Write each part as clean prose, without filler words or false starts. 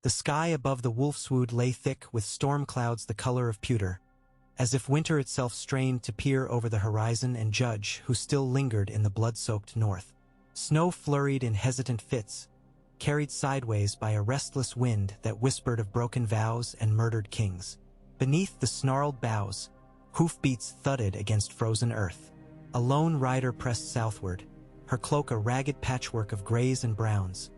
The sky above the Wolfswood lay thick with storm clouds the color of pewter, as if winter itself strained to peer over the horizon and judge who still lingered in the blood-soaked north. Snow flurried in hesitant fits, carried sideways by a restless wind that whispered of broken vows and murdered kings. Beneath the snarled boughs, hoofbeats thudded against frozen earth. A lone rider pressed southward, her cloak a ragged patchwork of grays and browns,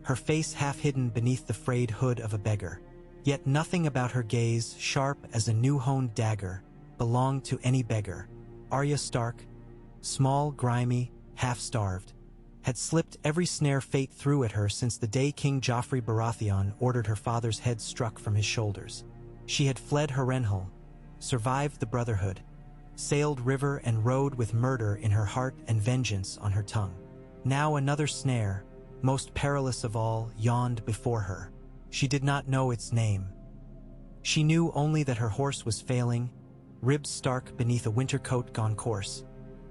her face half hidden beneath the frayed hood of a beggar. Yet nothing about her gaze, sharp as a new-honed dagger, belonged to any beggar. Arya Stark, small, grimy, half-starved, had slipped every snare fate threw at her since the day King Joffrey Baratheon ordered her father's head struck from his shoulders. She had fled Harrenhal, survived the Brotherhood, sailed river and rode with murder in her heart and vengeance on her tongue. Now another snare, most perilous of all, yawned before her. She did not know its name. She knew only that her horse was failing, ribs stark beneath a winter coat gone coarse,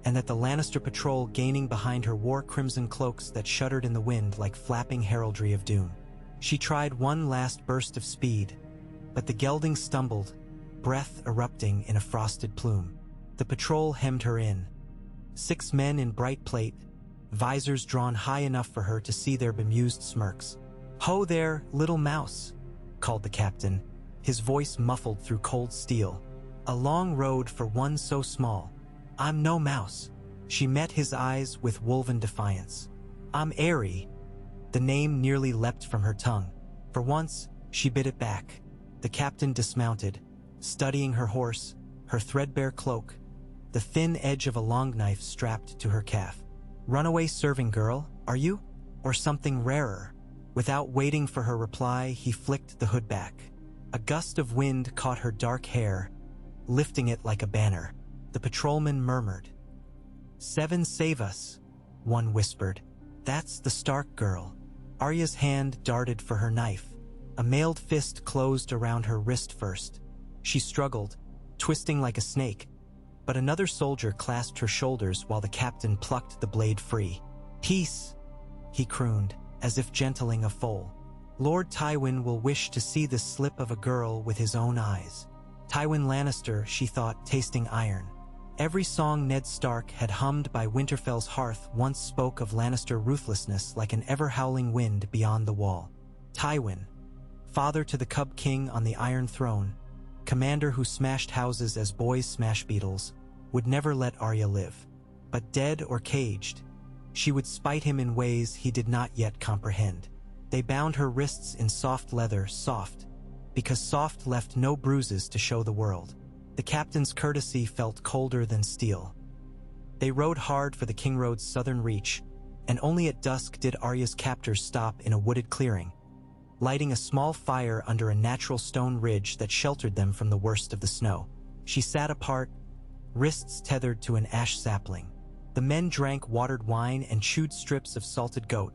and that the Lannister patrol gaining behind her wore crimson cloaks that shuddered in the wind like flapping heraldry of doom. She tried one last burst of speed, but the gelding stumbled, breath erupting in a frosted plume. The patrol hemmed her in. 6 men in bright plate, visors drawn high enough for her to see their bemused smirks. "Ho there, little mouse," called the captain, his voice muffled through cold steel. "A long road for one so small. I'm no mouse." She met his eyes with wolven defiance. "I'm Arya." The name nearly leapt from her tongue. For once, she bit it back. The captain dismounted, studying her horse, her threadbare cloak, the thin edge of a long knife strapped to her calf. "Runaway serving girl, are you? Or something rarer?" Without waiting for her reply, he flicked the hood back. A gust of wind caught her dark hair, lifting it like a banner. The patrolman murmured. "7 save us," one whispered. "That's the Stark girl." Arya's hand darted for her knife. A mailed fist closed around her wrist first. She struggled, twisting like a snake, but another soldier clasped her shoulders while the captain plucked the blade free. "Peace," he crooned, as if gentling a foal. "Lord Tywin will wish to see this slip of a girl with his own eyes." Tywin Lannister, she thought, tasting iron. Every song Ned Stark had hummed by Winterfell's hearth once spoke of Lannister ruthlessness like an ever-howling wind beyond the wall. Tywin, father to the Cub King on the Iron Throne, commander who smashed houses as boys smash beetles, would never let Arya live. But dead or caged, she would spite him in ways he did not yet comprehend. They bound her wrists in soft leather, soft, because soft left no bruises to show the world. The captain's courtesy felt colder than steel. They rode hard for the King Road's southern reach, and only at dusk did Arya's captors stop in a wooded clearing, lighting a small fire under a natural stone ridge that sheltered them from the worst of the snow. She sat apart, wrists tethered to an ash sapling. The men drank watered wine and chewed strips of salted goat,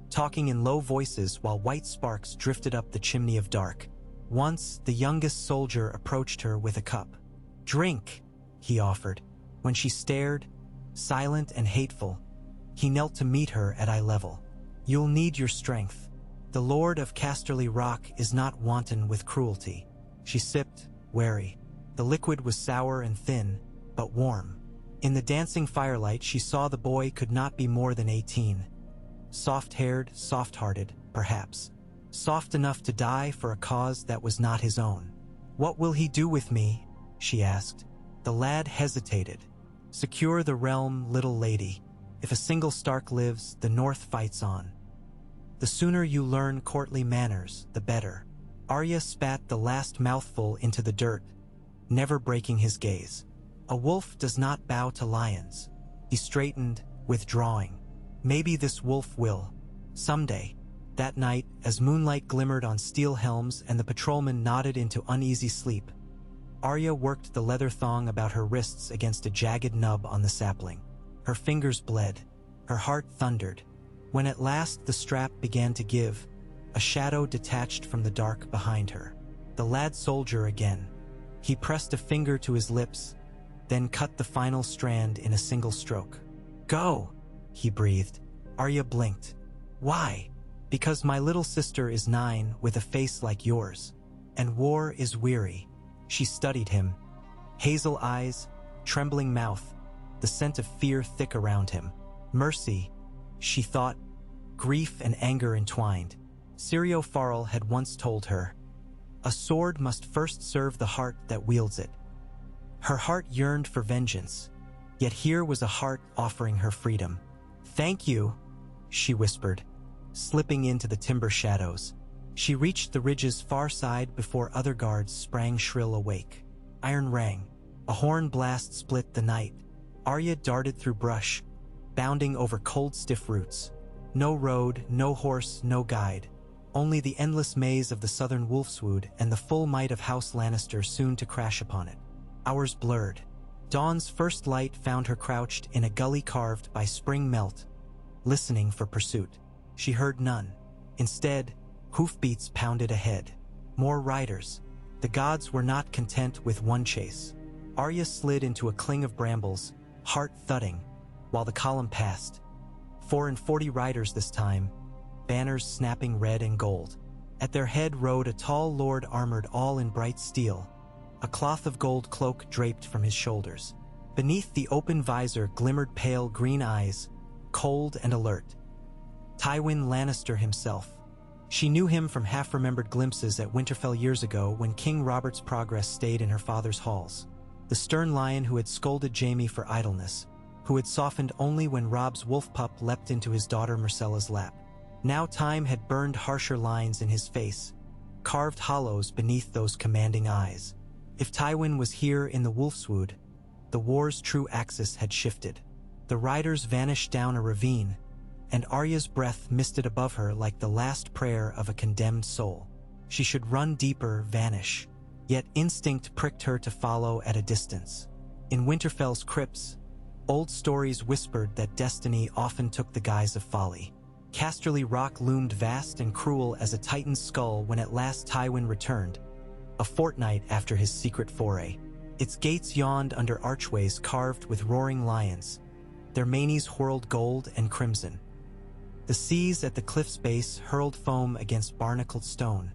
talking in low voices while white sparks drifted up the chimney of dark. Once, the youngest soldier approached her with a cup. "Drink," he offered. When she stared, silent and hateful, he knelt to meet her at eye level. "You'll need your strength. The Lord of Casterly Rock is not wanton with cruelty." She sipped, wary. The liquid was sour and thin, but warm. In the dancing firelight, she saw the boy could not be more than 18. Soft-haired, soft-hearted, perhaps. Soft enough to die for a cause that was not his own. "What will he do with me?" she asked. The lad hesitated. "Secure the realm, little lady. If a single Stark lives, the North fights on. The sooner you learn courtly manners, the better." Arya spat the last mouthful into the dirt, never breaking his gaze. "A wolf does not bow to lions." He straightened, withdrawing. "Maybe this wolf will. Someday." That night, as moonlight glimmered on steel helms and the patrolman nodded into uneasy sleep, Arya worked the leather thong about her wrists against a jagged nub on the sapling. Her fingers bled. Her heart thundered. When at last the strap began to give, a shadow detached from the dark behind her. The lad soldier again. He pressed a finger to his lips, then cut the final strand in a single stroke. "Go," he breathed. Arya blinked. "Why?" Because my little sister is 9 with a face like yours, and war is weary. She studied him. Hazel eyes, trembling mouth, the scent of fear thick around him. Mercy, she thought, grief and anger entwined. Sirio Farrell had once told her, a sword must first serve the heart that wields it. Her heart yearned for vengeance, yet here was a heart offering her freedom. Thank you, she whispered, slipping into the timber shadows. She reached the ridge's far side before other guards sprang shrill awake. Iron rang. A horn blast split the night. Arya darted through brush, bounding over cold stiff roots. No road, no horse, no guide. Only the endless maze of the southern wolfswood and the full might of House Lannister soon to crash upon it. Hours blurred. Dawn's first light found her crouched in a gully carved by spring melt, listening for pursuit. She heard none. Instead, hoofbeats pounded ahead. More riders. The gods were not content with one chase. Arya slid into a cling of brambles, heart thudding, while the column passed. 40 riders this time, banners snapping red and gold. At their head rode a tall lord armored all in bright steel, a cloth of gold cloak draped from his shoulders. Beneath the open visor glimmered pale green eyes, cold and alert. Tywin Lannister himself. She knew him from half-remembered glimpses at Winterfell years ago when King Robert's progress stayed in her father's halls. The stern lion who had scolded Jaime for idleness, who had softened only when Robb's wolf pup leapt into his daughter Myrcella's lap. Now time had burned harsher lines in his face, carved hollows beneath those commanding eyes. If Tywin was here in the wolfswood, the war's true axis had shifted. The riders vanished down a ravine, and Arya's breath misted above her like the last prayer of a condemned soul. She should run deeper, vanish. Yet instinct pricked her to follow at a distance. In Winterfell's crypts, old stories whispered that destiny often took the guise of folly. Casterly Rock loomed vast and cruel as a titan's skull when at last Tywin returned, a fortnight after his secret foray. Its gates yawned under archways carved with roaring lions. Their manes whirled gold and crimson. The seas at the cliff's base hurled foam against barnacled stone,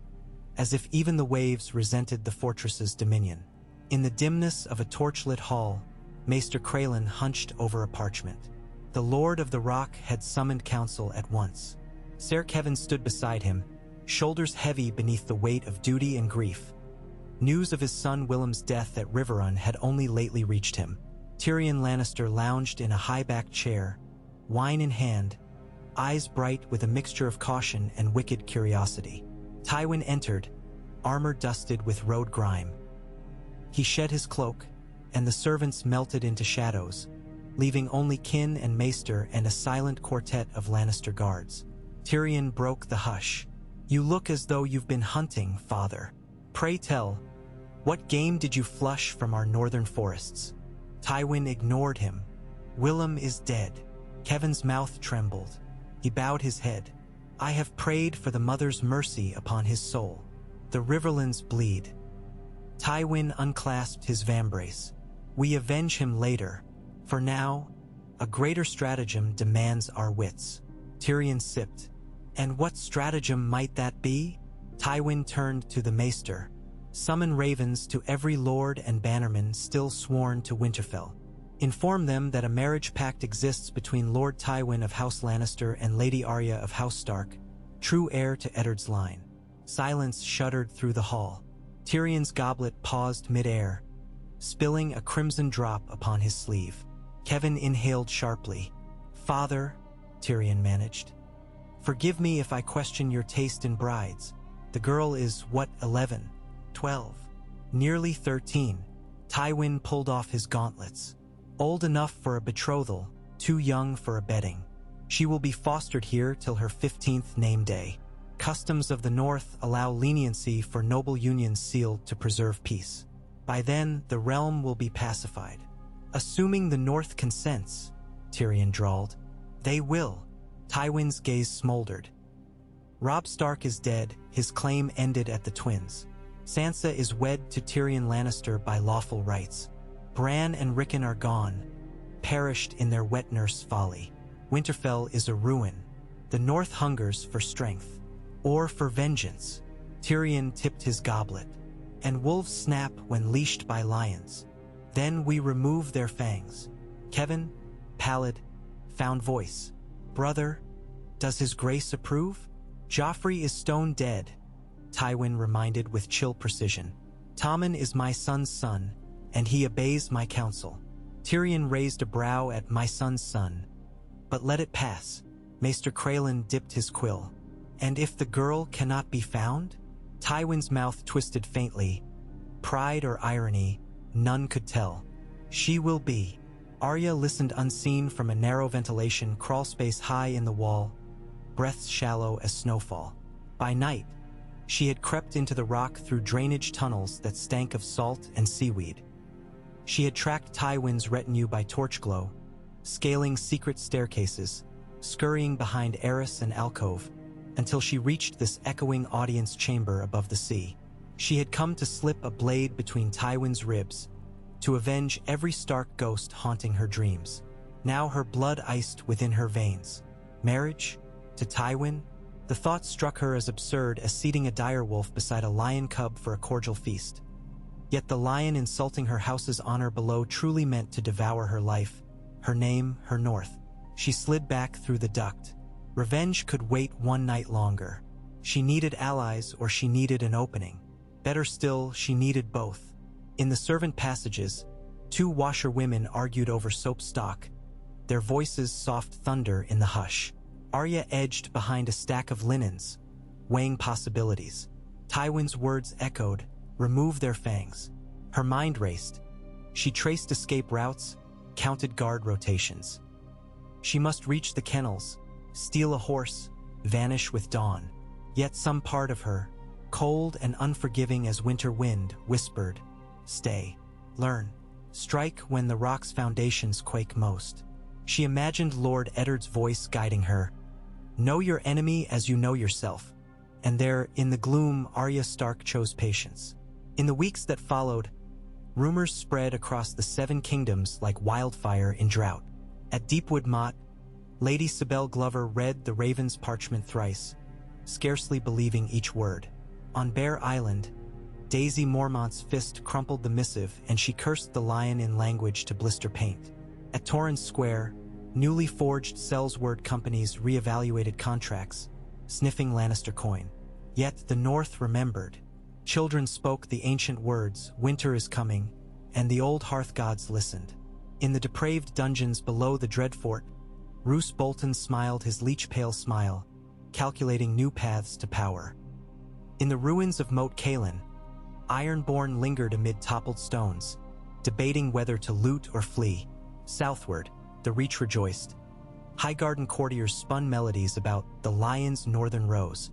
as if even the waves resented the fortress's dominion. In the dimness of a torchlit hall, Maester Crelin hunched over a parchment. The Lord of the Rock had summoned council at once. Ser Kevin stood beside him, shoulders heavy beneath the weight of duty and grief. News of his son Willem's death at Riverrun had only lately reached him. Tyrion Lannister lounged in a high-backed chair, wine in hand, eyes bright with a mixture of caution and wicked curiosity. Tywin entered, armor dusted with road grime. He shed his cloak, and the servants melted into shadows, leaving only kin and maester and a silent quartet of Lannister guards. Tyrion broke the hush. You look as though you've been hunting, father. Pray tell, what game did you flush from our northern forests? Tywin ignored him. Willem is dead. Kevin's mouth trembled. He bowed his head. I have prayed for the mother's mercy upon his soul. The riverlands bleed. Tywin unclasped his vambrace. We avenge him later. For now, a greater stratagem demands our wits. Tyrion sipped. And what stratagem might that be? Tywin turned to the maester. Summon ravens to every lord and bannerman still sworn to Winterfell. Inform them that a marriage pact exists between Lord Tywin of House Lannister and Lady Arya of House Stark, true heir to Eddard's line. Silence shuddered through the hall. Tyrion's goblet paused mid-air, spilling a crimson drop upon his sleeve. Kevin inhaled sharply. Father, Tyrion managed. Forgive me if I question your taste in brides. The girl is, what, 11, 12, nearly 13. Tywin pulled off his gauntlets. Old enough for a betrothal, too young for a bedding. She will be fostered here till her 15th name day. Customs of the North allow leniency for noble unions sealed to preserve peace. By then, the realm will be pacified. Assuming the North consents, Tyrion drawled. They will. Tywin's gaze smoldered. Robb Stark is dead, his claim ended at the twins. Sansa is wed to Tyrion Lannister by lawful rights. Bran and Rickon are gone, perished in their wet nurse folly. Winterfell is a ruin. The North hungers for strength, or for vengeance. Tyrion tipped his goblet, and wolves snap when leashed by lions. Then we remove their fangs. Kevin, pallid, found voice. Brother, does his grace approve? Joffrey is stone dead, Tywin reminded with chill precision. Tommen is my son's son, and he obeys my counsel. Tyrion raised a brow at my son's son. But let it pass. Maester Crelin dipped his quill. And if the girl cannot be found? Tywin's mouth twisted faintly. Pride or irony, none could tell. She will be. Arya listened unseen from a narrow ventilation crawlspace high in the wall, breaths shallow as snowfall. By night, she had crept into the rock through drainage tunnels that stank of salt and seaweed. She had tracked Tywin's retinue by torch glow, scaling secret staircases, scurrying behind arras and alcove, until she reached this echoing audience chamber above the sea. She had come to slip a blade between Tywin's ribs, to avenge every Stark ghost haunting her dreams. Now her blood iced within her veins. Marriage? To Tywin? The thought struck her as absurd as seating a direwolf beside a lion cub for a cordial feast. Yet the lion insulting her house's honor below truly meant to devour her life, her name, her north. She slid back through the duct. Revenge could wait one night longer. She needed allies or she needed an opening. Better still, she needed both. In the servant passages, two washerwomen argued over soap stock, their voices soft thunder in the hush. Arya edged behind a stack of linens, weighing possibilities. Tywin's words echoed, remove their fangs. Her mind raced. She traced escape routes, counted guard rotations. She must reach the kennels, steal a horse, vanish with dawn. Yet some part of her, cold and unforgiving as winter wind, whispered, stay, learn, strike when the rock's foundations quake most. She imagined Lord Eddard's voice guiding her. Know your enemy as you know yourself. And there, in the gloom, Arya Stark chose patience. In the weeks that followed, rumors spread across the Seven Kingdoms like wildfire in drought. At Deepwood Motte, Lady Sibel Glover read the Raven's parchment thrice, scarcely believing each word. On Bear Island, Daisy Mormont's fist crumpled the missive and she cursed the lion in language to blister paint. At Torrance Square, newly forged Sellsword companies reevaluated contracts, sniffing Lannister coin. Yet the North remembered. Children spoke the ancient words, winter is coming, and the old hearth gods listened. In the depraved dungeons below the Dreadfort, Roose Bolton smiled his leech-pale smile, calculating new paths to power. In the ruins of Moat Cailin, Ironborn lingered amid toppled stones, debating whether to loot or flee. Southward, the Reach rejoiced. Highgarden courtiers spun melodies about the lion's northern rose,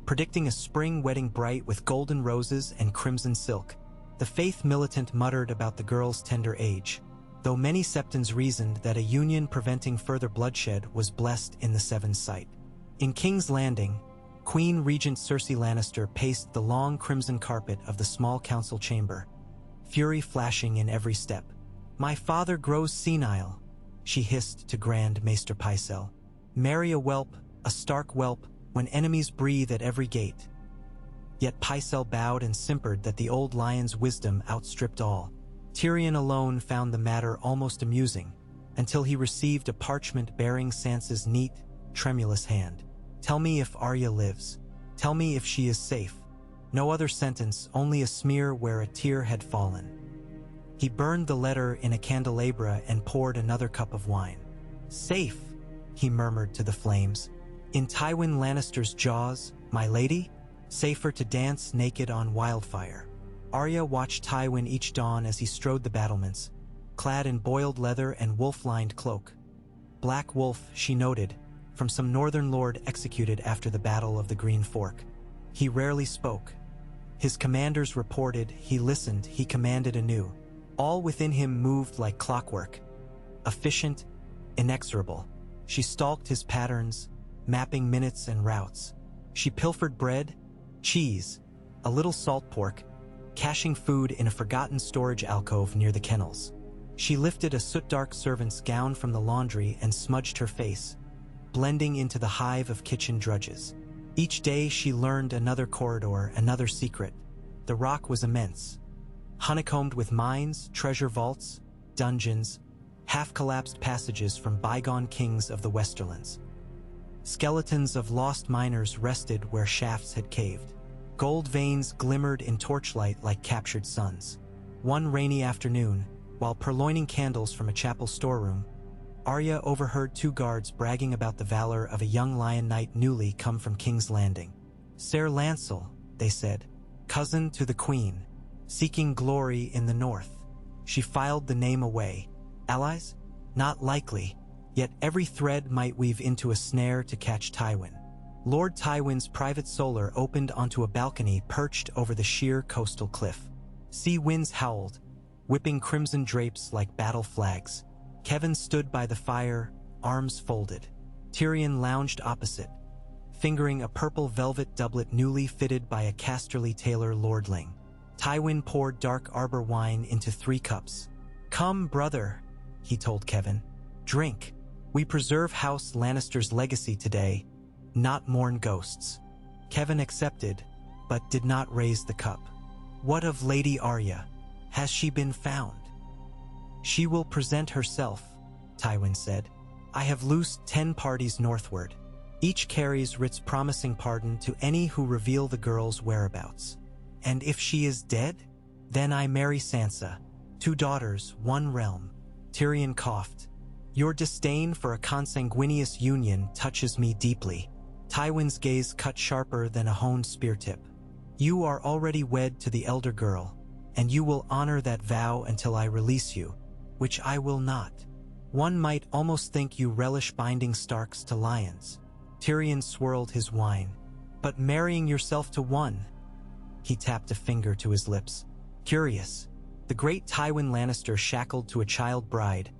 predicting a spring wedding bright with golden roses and crimson silk. The faith militant muttered about the girl's tender age, though many septons reasoned that a union preventing further bloodshed was blessed in the Seven's sight. In King's Landing, Queen Regent Cersei Lannister paced the long crimson carpet of the small council chamber, fury flashing in every step. My father grows senile, she hissed to Grand Maester Pycelle. Marry a whelp, a Stark whelp, when enemies breathe at every gate. Yet Pycelle bowed and simpered that the old lion's wisdom outstripped all. Tyrion alone found the matter almost amusing, until he received a parchment bearing Sansa's neat, tremulous hand. Tell me if Arya lives. Tell me if she is safe. No other sentence, only a smear where a tear had fallen. He burned the letter in a candelabra and poured another cup of wine. Safe, he murmured to the flames. In Tywin Lannister's jaws, my lady? Safer to dance naked on wildfire. Arya watched Tywin each dawn as he strode the battlements, clad in boiled leather and wolf-lined cloak. Black wolf, she noted, from some northern lord executed after the Battle of the Green Fork. He rarely spoke. His commanders reported, he listened, he commanded anew. All within him moved like clockwork, efficient, inexorable. She stalked his patterns, mapping minutes and routes. She pilfered bread, cheese, a little salt pork, caching food in a forgotten storage alcove near the kennels. She lifted a soot-dark servant's gown from the laundry and smudged her face, blending into the hive of kitchen drudges. Each day she learned another corridor, another secret. The rock was immense, honeycombed with mines, treasure vaults, dungeons, half-collapsed passages from bygone kings of the Westerlands. Skeletons of lost miners rested where shafts had caved. Gold veins glimmered in torchlight like captured suns. One rainy afternoon, while purloining candles from a chapel storeroom, Arya overheard two guards bragging about the valor of a young lion knight newly come from King's Landing. Ser Lancel, they said, cousin to the Queen, seeking glory in the north. She filed the name away. Allies? Not likely, yet every thread might weave into a snare to catch Tywin. Lord Tywin's private solar opened onto a balcony perched over the sheer coastal cliff. Sea winds howled, whipping crimson drapes like battle flags. Kevin stood by the fire, arms folded. Tyrion lounged opposite, fingering a purple velvet doublet newly fitted by a Casterly tailor lordling. Tywin poured dark arbor wine into 3 cups. "Come, brother," he told Kevin. "Drink. We preserve House Lannister's legacy today, not mourn ghosts." Kevin accepted, but did not raise the cup. "What of Lady Arya? Has she been found?" "She will present herself," Tywin said. "I have loosed 10 parties northward. Each carries writs promising pardon to any who reveal the girl's whereabouts. And if she is dead, then I marry Sansa. 2 daughters, 1 realm." Tyrion coughed. "Your disdain for a consanguineous union touches me deeply." Tywin's gaze cut sharper than a honed spear tip. "You are already wed to the elder girl, and you will honor that vow until I release you, which I will not. One might almost think you relish binding Starks to lions." Tyrion swirled his wine. "But marrying yourself to one?" He tapped a finger to his lips. "Curious. The great Tywin Lannister shackled to a child bride.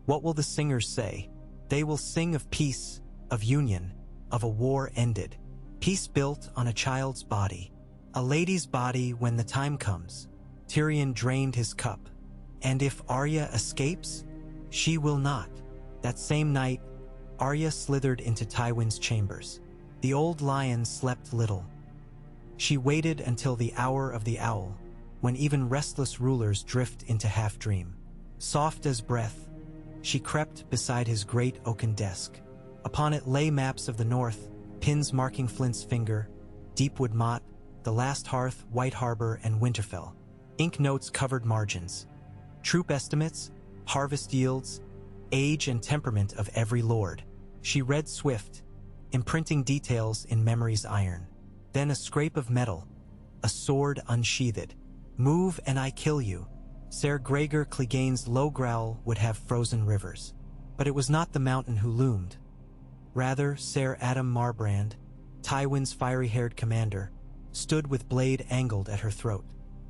What will the singers say? They will sing of peace, of union, of a war ended. Peace built on a child's body. A lady's body when the time comes." Tyrion drained his cup. "And if Arya escapes? She will not." That same night, Arya slithered into Tywin's chambers. The old lion slept little. She waited until the hour of the owl, when even restless rulers drift into half-dream. Soft as breath, she crept beside his great oaken desk. Upon it lay maps of the north, pins marking Flint's Finger, Deepwood Motte, the Last Hearth, White Harbor, and Winterfell. Ink notes covered margins. Troop estimates, harvest yields, age and temperament of every lord. She read swift, imprinting details in memory's iron. Then a scrape of metal, a sword unsheathed. "Move and I kill you." Ser Gregor Clegane's low growl would have frozen rivers. But it was not the mountain who loomed. Rather, Ser Adam Marbrand, Tywin's fiery-haired commander, stood with blade angled at her throat.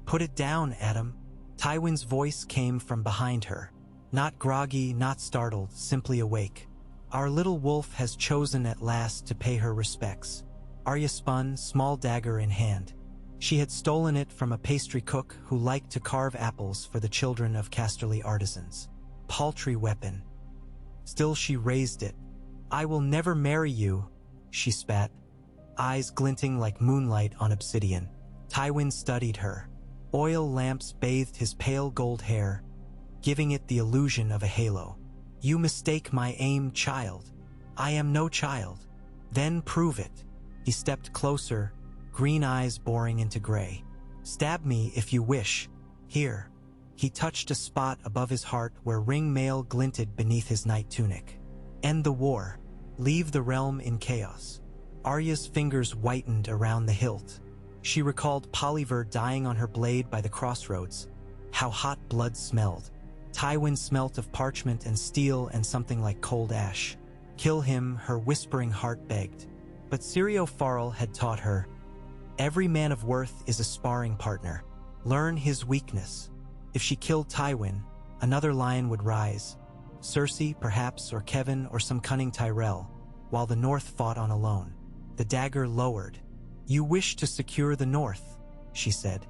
"Put it down, Adam." Tywin's voice came from behind her. Not groggy, not startled, simply awake. "Our little wolf has chosen at last to pay her respects." Arya spun, small dagger in hand. She had stolen it from a pastry cook who liked to carve apples for the children of Casterly artisans. Paltry weapon. Still she raised it. "I will never marry you," she spat, eyes glinting like moonlight on obsidian. Tywin studied her. Oil lamps bathed his pale gold hair, giving it the illusion of a halo. "You mistake my aim, child. I am no child." "Then prove it." He stepped closer, green eyes boring into gray. "Stab me if you wish. Here." He touched a spot above his heart where ring mail glinted beneath his night tunic. "End the war. Leave the realm in chaos." Arya's fingers whitened around the hilt. She recalled Polyver dying on her blade by the crossroads. How hot blood smelled. Tywin smelt of parchment and steel and something like cold ash. Kill him, her whispering heart begged. But Syrio Farrell had taught her, every man of worth is a sparring partner. Learn his weakness. If she killed Tywin, another lion would rise. Cersei, perhaps, or Kevin, or some cunning Tyrell, while the North fought on alone. The dagger lowered. "You wish to secure the North," she said.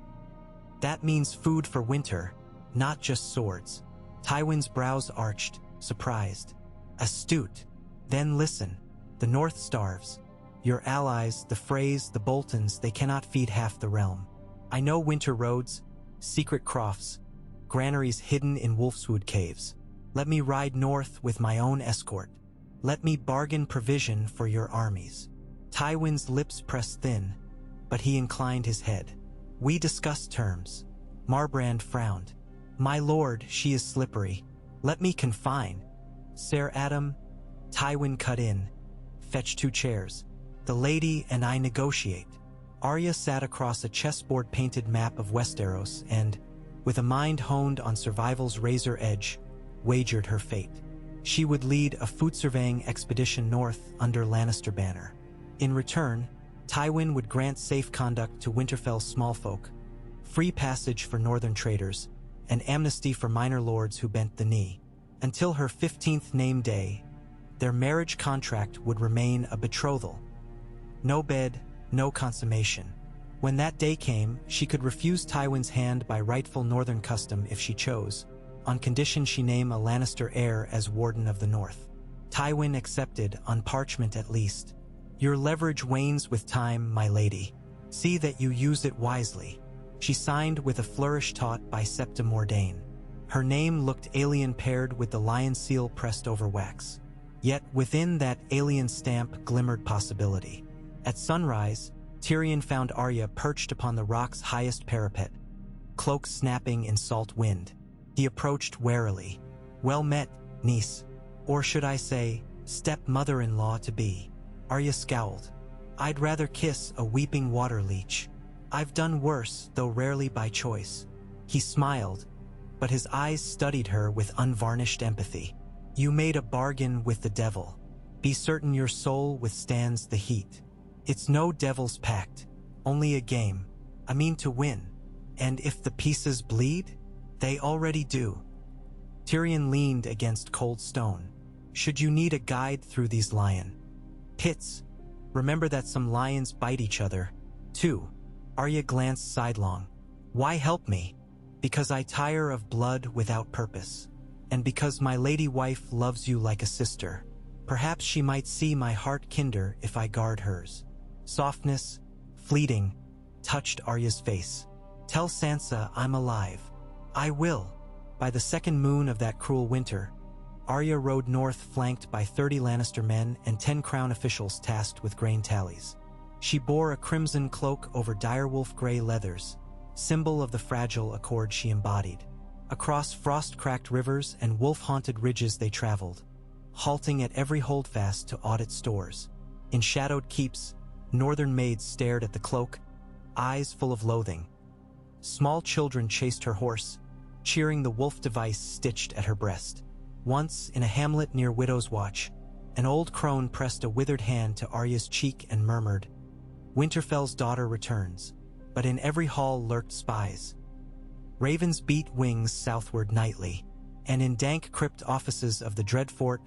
"That means food for winter, not just swords." Tywin's brows arched, surprised. "Astute. Then listen. The North starves. Your allies, the Freys, the Boltons, they cannot feed half the realm. I know winter roads, secret crofts, granaries hidden in Wolfswood caves. Let me ride north with my own escort. Let me bargain provision for your armies. Tywin's lips pressed thin, but he inclined his head. We discussed terms. Marbrand frowned. My lord, she is slippery. Let me confine. Sir Adam, Tywin cut in. Fetch 2 chairs. The lady and I negotiate. Arya sat across a chessboard-painted map of Westeros and, with a mind honed on survival's razor edge, wagered her fate. She would lead a food-surveying expedition north under Lannister banner. In return, Tywin would grant safe conduct to Winterfell's smallfolk, free passage for northern traders, and amnesty for minor lords who bent the knee. Until her 15th name day, their marriage contract would remain a betrothal. No bed, no consummation. When that day came, she could refuse Tywin's hand by rightful northern custom if she chose, on condition she name a Lannister heir as Warden of the North. Tywin accepted, on parchment at least. Your leverage wanes with time, my lady. See that you use it wisely. She signed with a flourish taught by Septa Mordain. Her name looked alien paired with the lion seal pressed over wax. Yet within that alien stamp glimmered possibility. At sunrise, Tyrion found Arya perched upon the rock's highest parapet, cloak snapping in salt wind. He approached warily. Well met, niece. Or should I say, step-mother-in-law-to-be. Arya scowled. I'd rather kiss a weeping water leech. I've done worse, though rarely by choice. He smiled, but his eyes studied her with unvarnished empathy. You made a bargain with the devil. Be certain your soul withstands the heat. It's no devil's pact, only a game. I mean to win. And if the pieces bleed, they already do. Tyrion leaned against cold stone. Should you need a guide through these lion pits, remember that some lions bite each other, too. Arya glanced sidelong. Why help me? Because I tire of blood without purpose. And because my lady wife loves you like a sister. Perhaps she might see my heart kinder if I guard hers. Softness, fleeting, touched Arya's face. Tell Sansa I'm alive. I will. By the second moon of that cruel winter, Arya rode north flanked by 30 Lannister men and 10 crown officials tasked with grain tallies. She bore a crimson cloak over direwolf gray leathers, symbol of the fragile accord she embodied. Across frost-cracked rivers and wolf-haunted ridges they traveled, halting at every holdfast to audit stores. In shadowed keeps, northern maids stared at the cloak, eyes full of loathing. Small children chased her horse, cheering the wolf device stitched at her breast. Once, in a hamlet near Widow's Watch, an old crone pressed a withered hand to Arya's cheek and murmured, Winterfell's daughter returns. But in every hall lurked spies. Ravens beat wings southward nightly, and in dank crypt offices of the dread fort,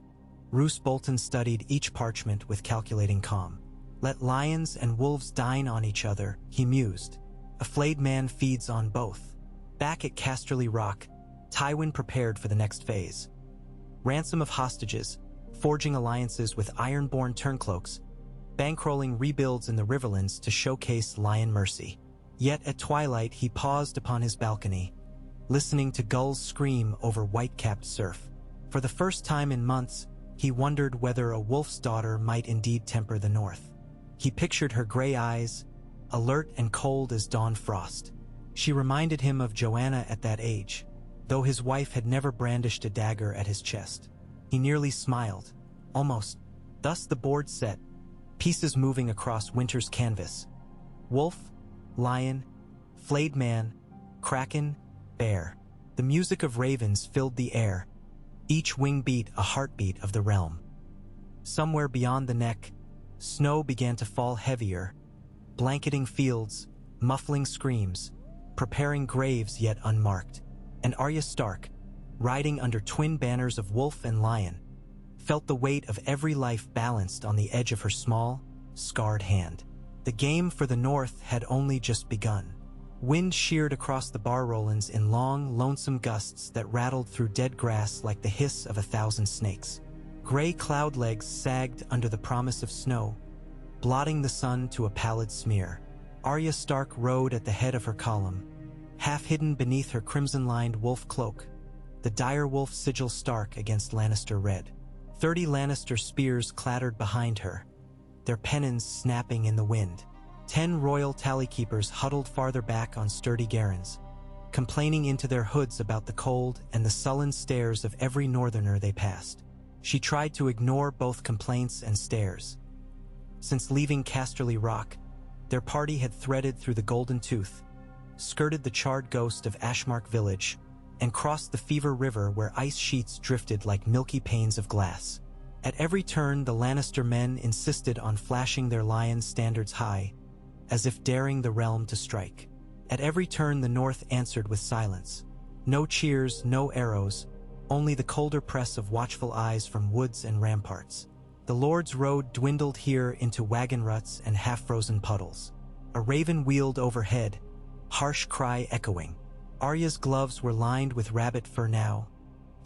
Roose Bolton studied each parchment with calculating calm. Let lions and wolves dine on each other, he mused. A flayed man feeds on both. Back at Casterly Rock, Tywin prepared for the next phase. Ransom of hostages, forging alliances with iron-born turncloaks, bankrolling rebuilds in the Riverlands to showcase lion mercy. Yet at twilight he paused upon his balcony, listening to gulls scream over white-capped surf. For the first time in months, he wondered whether a wolf's daughter might indeed temper the north. He pictured her gray eyes, alert and cold as dawn frost. She reminded him of Joanna at that age, though his wife had never brandished a dagger at his chest. He nearly smiled, almost. Thus the board set, pieces moving across winter's canvas. Wolf, lion, flayed man, kraken, bear. The music of ravens filled the air, each wing beat a heartbeat of the realm. Somewhere beyond the neck, snow began to fall heavier, blanketing fields, muffling screams, preparing graves yet unmarked. And Arya Stark, riding under twin banners of wolf and lion, felt the weight of every life balanced on the edge of her small, scarred hand. The game for the north had only just begun. Wind sheared across the Barrowlands in long, lonesome gusts that rattled through dead grass like the hiss of 1,000 snakes. Gray cloud legs sagged under the promise of snow, blotting the sun to a pallid smear. Arya Stark rode at the head of her column, half hidden beneath her crimson-lined wolf cloak, the dire wolf sigil stark against Lannister red. 30 Lannister spears clattered behind her, their pennons snapping in the wind. 10 royal tallykeepers huddled farther back on sturdy garrons, complaining into their hoods about the cold and the sullen stares of every northerner they passed. She tried to ignore both complaints and stares. Since leaving Casterly Rock, their party had threaded through the Golden Tooth, skirted the charred ghost of Ashmark Village, and crossed the Fever River where ice sheets drifted like milky panes of glass. At every turn, the Lannister men insisted on flashing their lion standards high, as if daring the realm to strike. At every turn, the North answered with silence. No cheers, no arrows, only the colder press of watchful eyes from woods and ramparts. The Lord's Road dwindled here into wagon ruts and half-frozen puddles. A raven wheeled overhead, harsh cry echoing. Arya's gloves were lined with rabbit fur now,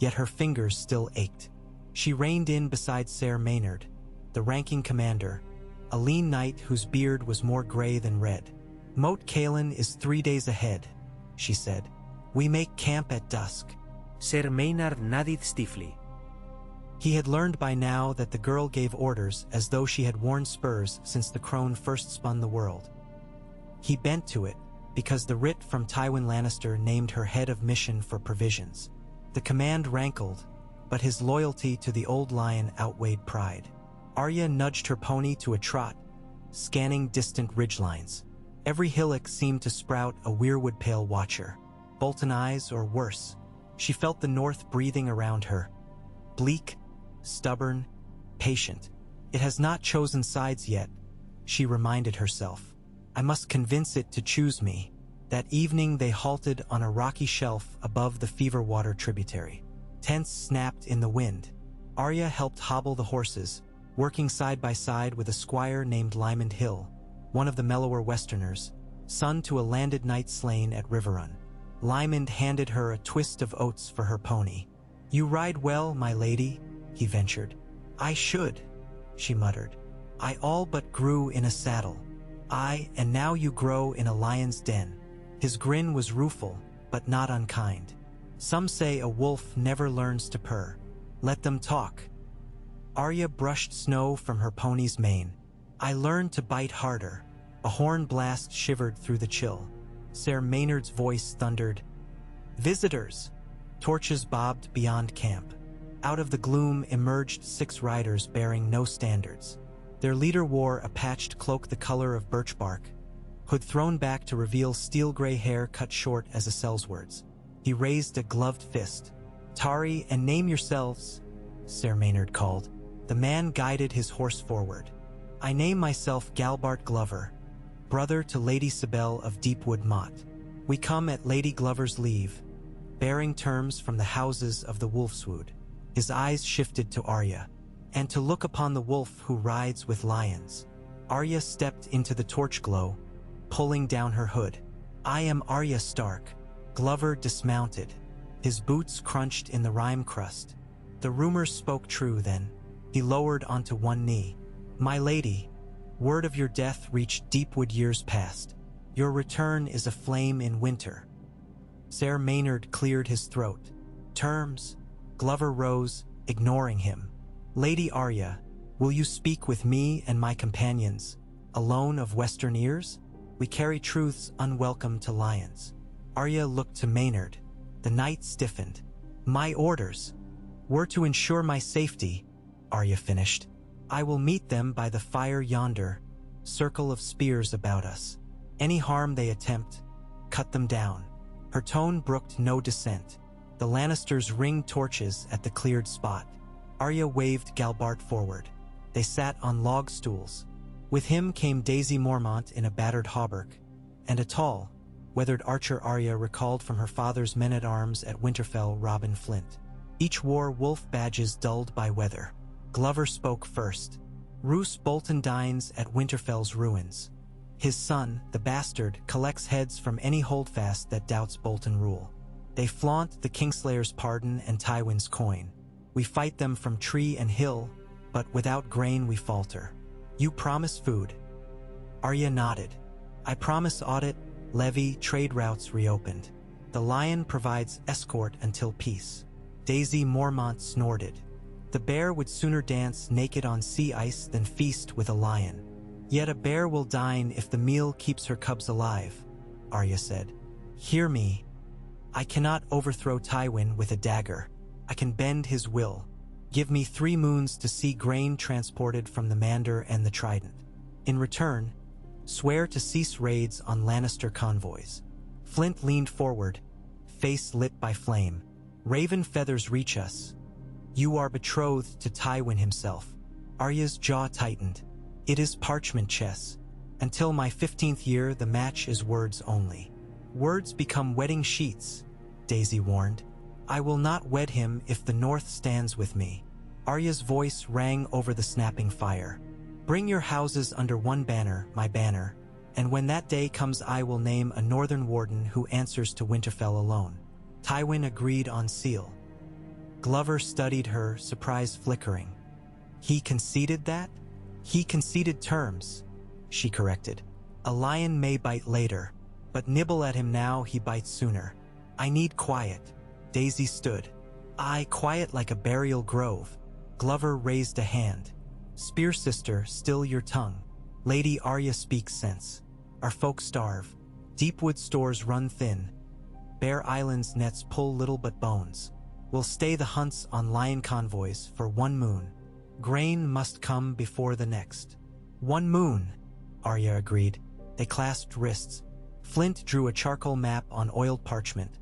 yet her fingers still ached. She reined in beside Ser Maynard, the ranking commander, a lean knight whose beard was more gray than red. Moat Cailin is 3 days ahead, she said. We make camp at dusk. Ser Maynard nodded stiffly. He had learned by now that the girl gave orders as though she had worn spurs since the crone first spun the world. He bent to it, because the writ from Tywin Lannister named her head of mission for provisions. The command rankled, but his loyalty to the old lion outweighed pride. Arya nudged her pony to a trot, scanning distant ridgelines. Every hillock seemed to sprout a weirwood pale watcher. Bolton eyes, or worse. She felt the North breathing around her. Bleak, stubborn, patient. It has not chosen sides yet, she reminded herself. I must convince it to choose me. That evening they halted on a rocky shelf above the Fever Water tributary. Tents snapped in the wind. Arya helped hobble the horses, working side by side with a squire named Lymond Hill, one of the mellower Westerners, son to a landed knight slain at Riverrun. Lymond handed her a twist of oats for her pony. You ride well, my lady, he ventured. I should, she muttered. I all but grew in a saddle. Aye, and now you grow in a lion's den. His grin was rueful, but not unkind. Some say a wolf never learns to purr. Let them talk. Arya brushed snow from her pony's mane. I learned to bite harder. A horn blast shivered through the chill. Ser Maynard's voice thundered. Visitors! Torches bobbed beyond camp. Out of the gloom emerged 6 riders bearing no standards. Their leader wore a patched cloak the color of birch bark, hood thrown back to reveal steel-gray hair cut short as a sellsword's. He raised a gloved fist. Tari, and name yourselves, Ser Maynard called. The man guided his horse forward. I name myself Galbart Glover, brother to Lady Sibel of Deepwood Mott. We come at Lady Glover's leave, bearing terms from the houses of the Wolfswood. His eyes shifted to Arya. And to look upon the wolf who rides with lions. Arya stepped into the torch glow, pulling down her hood. I am Arya Stark. Glover dismounted. His boots crunched in the rime crust. The rumors spoke true then. He lowered onto one knee. My lady, word of your death reached Deepwood years past. Your return is a flame in winter. Ser Maynard cleared his throat. Terms. Glover rose, ignoring him. Lady Arya, will you speak with me and my companions, alone of Western ears? We carry truths unwelcome to lions. Arya looked to Maynard. The knight stiffened. My orders were to ensure my safety, Arya finished. I will meet them by the fire yonder, circle of spears about us. Any harm they attempt, cut them down. Her tone brooked no dissent. The Lannisters ringed torches at the cleared spot. Arya waved Galbart forward. They sat on log stools. With him came Daisy Mormont in a battered hauberk, and a tall, weathered archer Arya recalled from her father's men-at-arms at Winterfell, Robin Flint. Each wore wolf badges dulled by weather. Glover spoke first. Roose Bolton dines at Winterfell's ruins. His son, the bastard, collects heads from any holdfast that doubts Bolton rule. They flaunt the Kingslayer's pardon and Tywin's coin. We fight them from tree and hill, but without grain we falter. You promise food." Arya nodded. "I promise audit, levy, trade routes reopened. The lion provides escort until peace." Daisy Mormont snorted. "The bear would sooner dance naked on sea ice than feast with a lion. Yet a bear will dine if the meal keeps her cubs alive," Arya said. "Hear me. I cannot overthrow Tywin with a dagger. I can bend his will. Give me 3 moons to see grain transported from the Mander and the Trident. In return, swear to cease raids on Lannister convoys." Flint leaned forward, face lit by flame. "Raven feathers reach us. You are betrothed to Tywin himself." Arya's jaw tightened. "It is parchment chess. Until my 15th year, the match is words only." "Words become wedding sheets," Daisy warned. "I will not wed him if the North stands with me." Arya's voice rang over the snapping fire. "Bring your houses under one banner, my banner, and when that day comes I will name a northern warden who answers to Winterfell alone." Tywin agreed on seal. Glover studied her, surprise flickering. "He conceded that?" "He conceded terms," she corrected. "A lion may bite later, but nibble at him now, he bites sooner. I need quiet." Daisy stood. "Aye, quiet like a burial grove." Glover raised a hand. "Spear sister, still your tongue. Lady Arya speaks sense. Our folk starve. Deepwood stores run thin. Bear Island's nets pull little but bones. We'll stay the hunts on lion convoys for 1 moon. Grain must come before the next." 1 moon, Arya agreed. They clasped wrists. Flint drew a charcoal map on oiled parchment,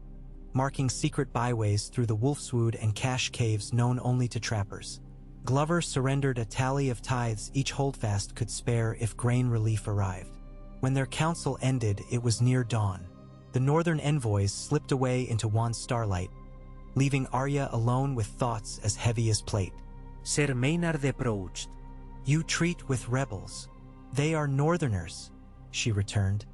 marking secret byways through the Wolfswood and cache caves known only to trappers. Glover surrendered a tally of tithes each holdfast could spare if grain relief arrived. When their council ended, it was near dawn. The northern envoys slipped away into wan starlight, leaving Arya alone with thoughts as heavy as plate. Ser Maynard approached. "You treat with rebels. They are northerners," she returned.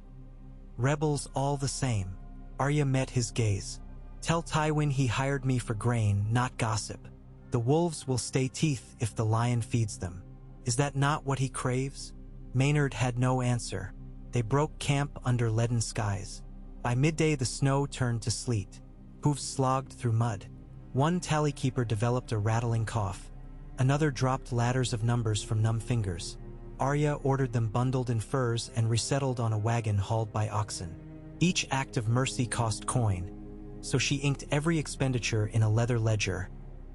"Rebels all the same." Arya met his gaze. "Tell Tywin he hired me for grain, not gossip. The wolves will stay teeth if the lion feeds them. Is that not what he craves?" Maynard had no answer. They broke camp under leaden skies. By midday the snow turned to sleet. Hooves slogged through mud. One tallykeeper developed a rattling cough. Another dropped ladders of numbers from numb fingers. Arya ordered them bundled in furs and resettled on a wagon hauled by oxen. Each act of mercy cost coin, so she inked every expenditure in a leather ledger,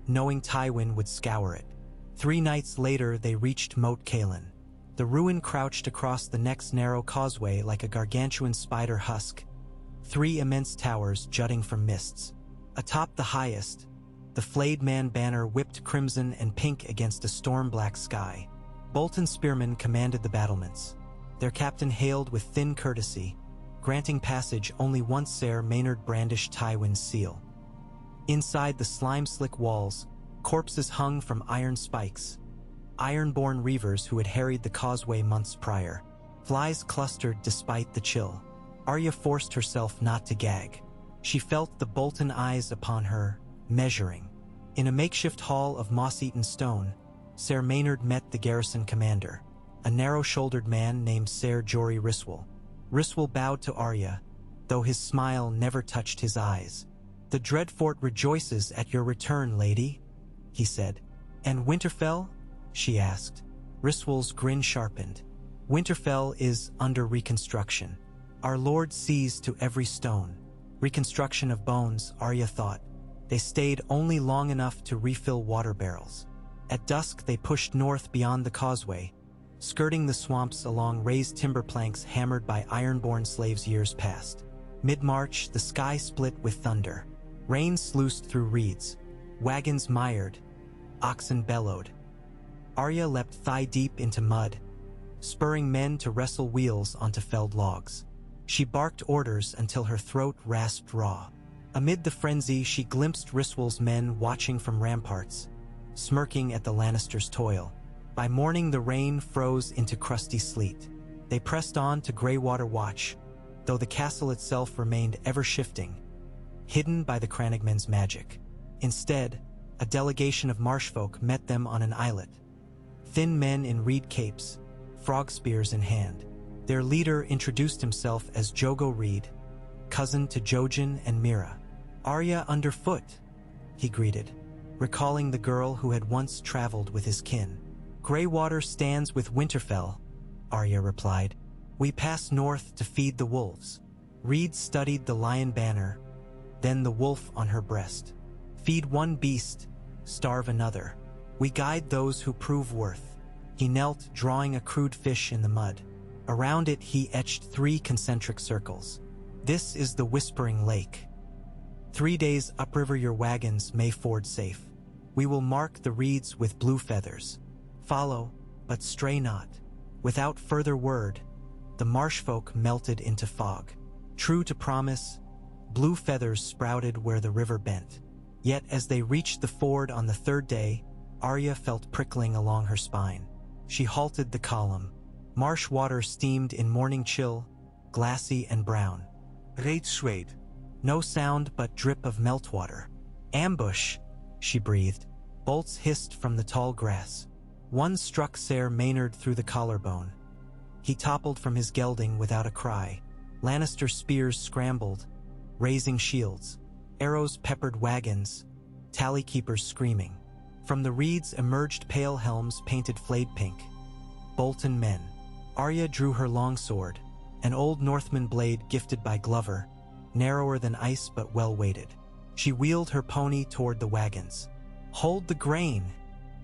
knowing Tywin would scour it. 3 nights later they reached Moat Cailin. The ruin crouched across the next narrow causeway like a gargantuan spider husk, 3 immense towers jutting from mists. Atop the highest, the flayed man banner whipped crimson and pink against a storm-black sky. Bolton spearmen commanded the battlements. Their captain hailed with thin courtesy, granting passage only once Ser Maynard brandished Tywin's seal. Inside the slime-slick walls, corpses hung from iron spikes, iron-born reavers who had harried the causeway months prior. Flies clustered despite the chill. Arya forced herself not to gag. She felt the Bolton eyes upon her, measuring. In a makeshift hall of moss-eaten stone, Ser Maynard met the garrison commander, a narrow-shouldered man named Ser Jorah Ryswell. Ryswell bowed to Arya, though his smile never touched his eyes. "The Dreadfort rejoices at your return, lady," he said. "And Winterfell?" she asked. Ryswell's grin sharpened. "Winterfell is under reconstruction. Our Lord sees to every stone." Reconstruction of bones, Arya thought. They stayed only long enough to refill water barrels. At dusk they pushed north beyond the causeway, skirting the swamps along raised timber planks hammered by iron-born slaves years past. Mid-March, the sky split with thunder. Rain sluiced through reeds. Wagons mired. Oxen bellowed. Arya leapt thigh-deep into mud, spurring men to wrestle wheels onto felled logs. She barked orders until her throat rasped raw. Amid the frenzy, she glimpsed Ryswell's men watching from ramparts, smirking at the Lannisters' toil. By morning, the rain froze into crusty sleet. They pressed on to Greywater Watch, though the castle itself remained ever-shifting, hidden by the Crannogmen's magic. Instead, a delegation of marshfolk met them on an islet. Thin men in reed capes, frog spears in hand. Their leader introduced himself as Jogo Reed, cousin to Jojen and Mira. "Arya underfoot," he greeted, recalling the girl who had once traveled with his kin. "Greywater stands with Winterfell," Arya replied. "We pass north to feed the wolves." Reed studied the lion banner, then the wolf on her breast. "Feed one beast, starve another. We guide those who prove worth." He knelt, drawing a crude fish in the mud. Around it he etched 3 concentric circles. "This is the Whispering Lake. 3 days upriver your wagons may ford safe. We will mark the reeds with blue feathers. Follow, but stray not." Without further word, the marshfolk melted into fog. True to promise, blue feathers sprouted where the river bent. Yet as they reached the ford on the 3rd day, Arya felt prickling along her spine. She halted the column. Marsh water steamed in morning chill, glassy and brown. Reeds swayed. No sound but drip of meltwater. "Ambush," she breathed. Bolts hissed from the tall grass. One struck Ser Maynard through the collarbone. He toppled from his gelding without a cry. Lannister spears scrambled, raising shields. Arrows peppered wagons, tally keepers screaming. From the reeds emerged pale helms painted flayed pink. Bolton men. Arya drew her longsword, an old Northman blade gifted by Glover, narrower than ice but well-weighted. She wheeled her pony toward the wagons. "Hold the grain,"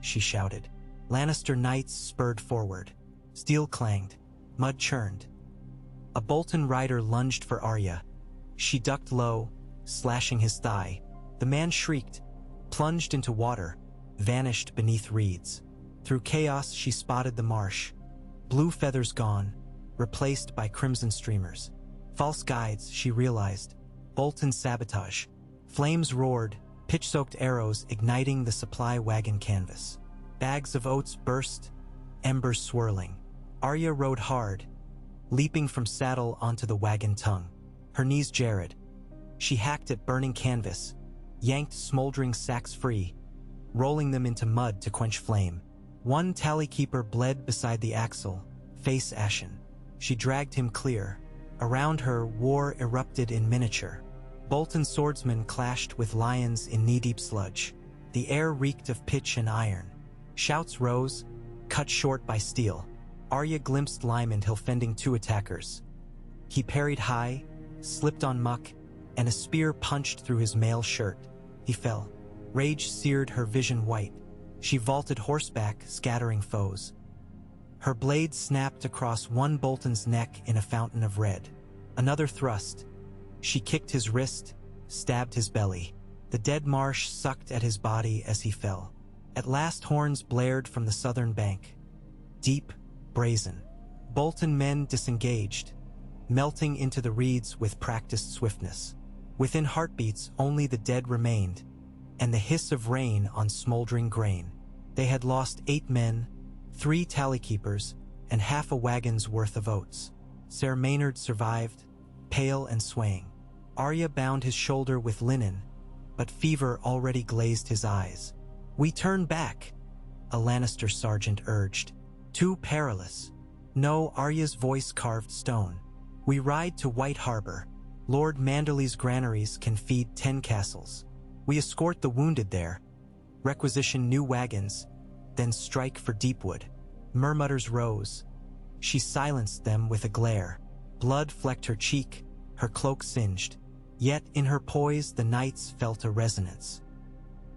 she shouted. Lannister knights spurred forward. Steel clanged. Mud churned. A Bolton rider lunged for Arya. She ducked low, slashing his thigh. The man shrieked, plunged into water, vanished beneath reeds. Through chaos she spotted the marsh. Blue feathers gone, replaced by crimson streamers. False guides, she realized. Bolton sabotage. Flames roared, pitch-soaked arrows igniting the supply wagon canvas. Bags of oats burst, embers swirling. Arya rode hard, leaping from saddle onto the wagon tongue. Her knees jarred. She hacked at burning canvas, yanked smoldering sacks free, rolling them into mud to quench flame. One tally keeper bled beside the axle, face ashen. She dragged him clear. Around her, war erupted in miniature. Bolton swordsmen clashed with lions in knee-deep sludge. The air reeked of pitch and iron. Shouts rose, cut short by steel. Arya glimpsed Lymondhill fending 2 attackers. He parried high, slipped on muck, and a spear punched through his mail shirt. He fell. Rage seared her vision white. She vaulted horseback, scattering foes. Her blade snapped across one Bolton's neck in a fountain of red. Another thrust. She kicked his wrist, stabbed his belly. The dead marsh sucked at his body as he fell. At last horns blared from the southern bank. Deep, brazen. Bolton men disengaged, melting into the reeds with practiced swiftness. Within heartbeats, only the dead remained, and the hiss of rain on smoldering grain. They had lost 8 men, 3 tally keepers, and half a wagon's worth of oats. Ser Maynard survived, pale and swaying. Arya bound his shoulder with linen, but fever already glazed his eyes. "We turn back," a Lannister sergeant urged. "Too perilous." "No," Arya's voice carved stone. "We ride to White Harbor. Lord Manderly's granaries can feed 10 castles. We escort the wounded there, requisition new wagons, then strike for Deepwood." Murmutters rose. She silenced them with a glare. Blood flecked her cheek, her cloak singed. Yet in her poise the knights felt a resonance.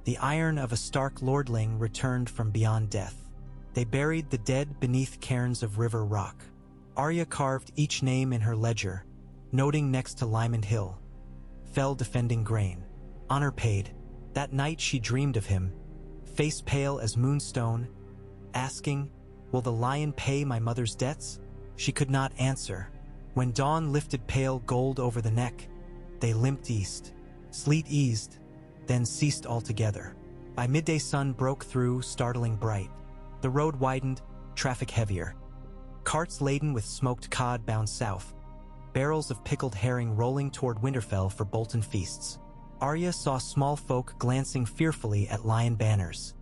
The iron of a Stark lordling returned from beyond death. They buried the dead beneath cairns of river rock. Arya carved each name in her ledger, noting next to Lymondhill. Fell defending grain. Honor paid. That night she dreamed of him, face pale as moonstone, asking, "Will the lion pay my mother's debts?" She could not answer. When dawn lifted pale gold over the neck, they limped east. Sleet eased, then ceased altogether. By midday sun broke through, startling bright. The road widened, traffic heavier. Carts laden with smoked cod bound south, barrels of pickled herring rolling toward Winterfell for Bolton feasts. Arya saw small folk glancing fearfully at lion banners.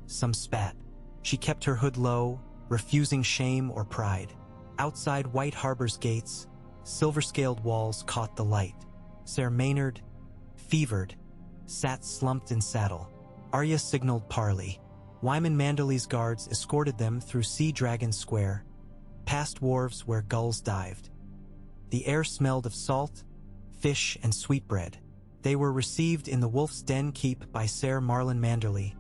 Some spat. She kept her hood low, refusing shame or pride. Outside White Harbor's gates, silver-scaled walls caught the light. Ser Maynard, fevered, sat slumped in saddle. Arya signaled parley. Wyman Manderly's guards escorted them through Sea Dragon Square, past wharves where gulls dived. The air smelled of salt, fish, and sweetbread. They were received in the Wolf's Den keep by Ser Marlon Manderly,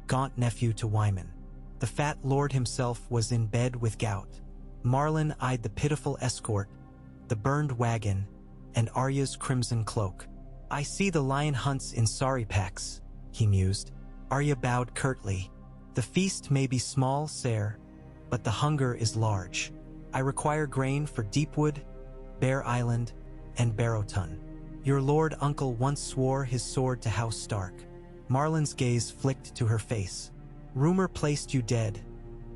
gaunt nephew to Wyman. The fat lord himself was in bed with gout. Marlon eyed the pitiful escort, the burned wagon, and Arya's crimson cloak. "I see the lion hunts in sorry packs," he mused. Arya bowed curtly. "The feast may be small, sire, but the hunger is large. I require grain for Deepwood, Bear Island, and Barrowton. Your lord uncle once swore his sword to House Stark." Marlon's gaze flicked to her face. "Rumor placed you dead,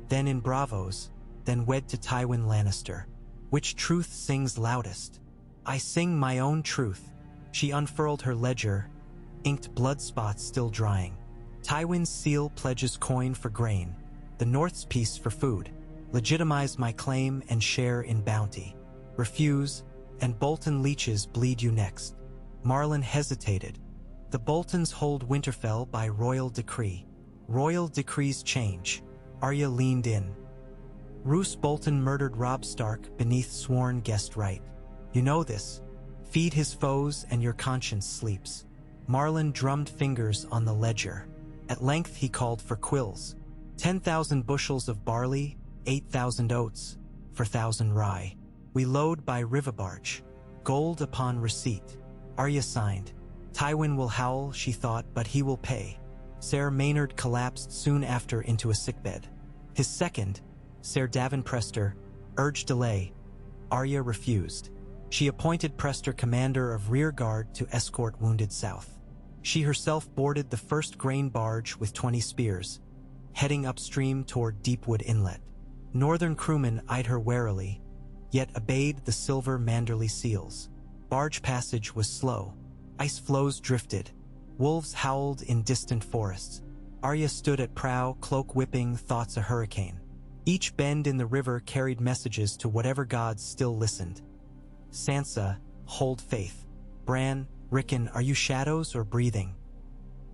then in Bravos, then wed to Tywin Lannister. Which truth sings loudest?" "I sing my own truth." She unfurled her ledger, inked blood spots still drying. "Tywin's seal pledges coin for grain, the North's peace for food. Legitimize my claim and share in bounty. Refuse, and Bolton leeches bleed you next." Marlon hesitated. "The Boltons hold Winterfell by royal decree. Royal decrees change." Arya leaned in. "Roose Bolton murdered Robb Stark beneath sworn guest right. You know this. Feed his foes and your conscience sleeps." Marlon drummed fingers on the ledger. At length he called for quills. 10,000 bushels of barley, 8,000 oats, for 1,000 rye. We load by river barge. Gold upon receipt. Arya signed. Tywin will howl, she thought, but he will pay. Ser Maynard collapsed soon after into a sickbed. His second, Ser Davin Prester, urged delay. Arya refused. She appointed Prester commander of rear guard to escort wounded south. She herself boarded the first grain barge with 20 spears, heading upstream toward Deepwood Inlet. Northern crewmen eyed her warily, yet obeyed the silver Manderly seals. Barge passage was slow. Ice floes drifted. Wolves howled in distant forests. Arya stood at prow, cloak whipping, thoughts a hurricane. Each bend in the river carried messages to whatever gods still listened. Sansa, hold faith. Bran, Rickon, are you shadows or breathing?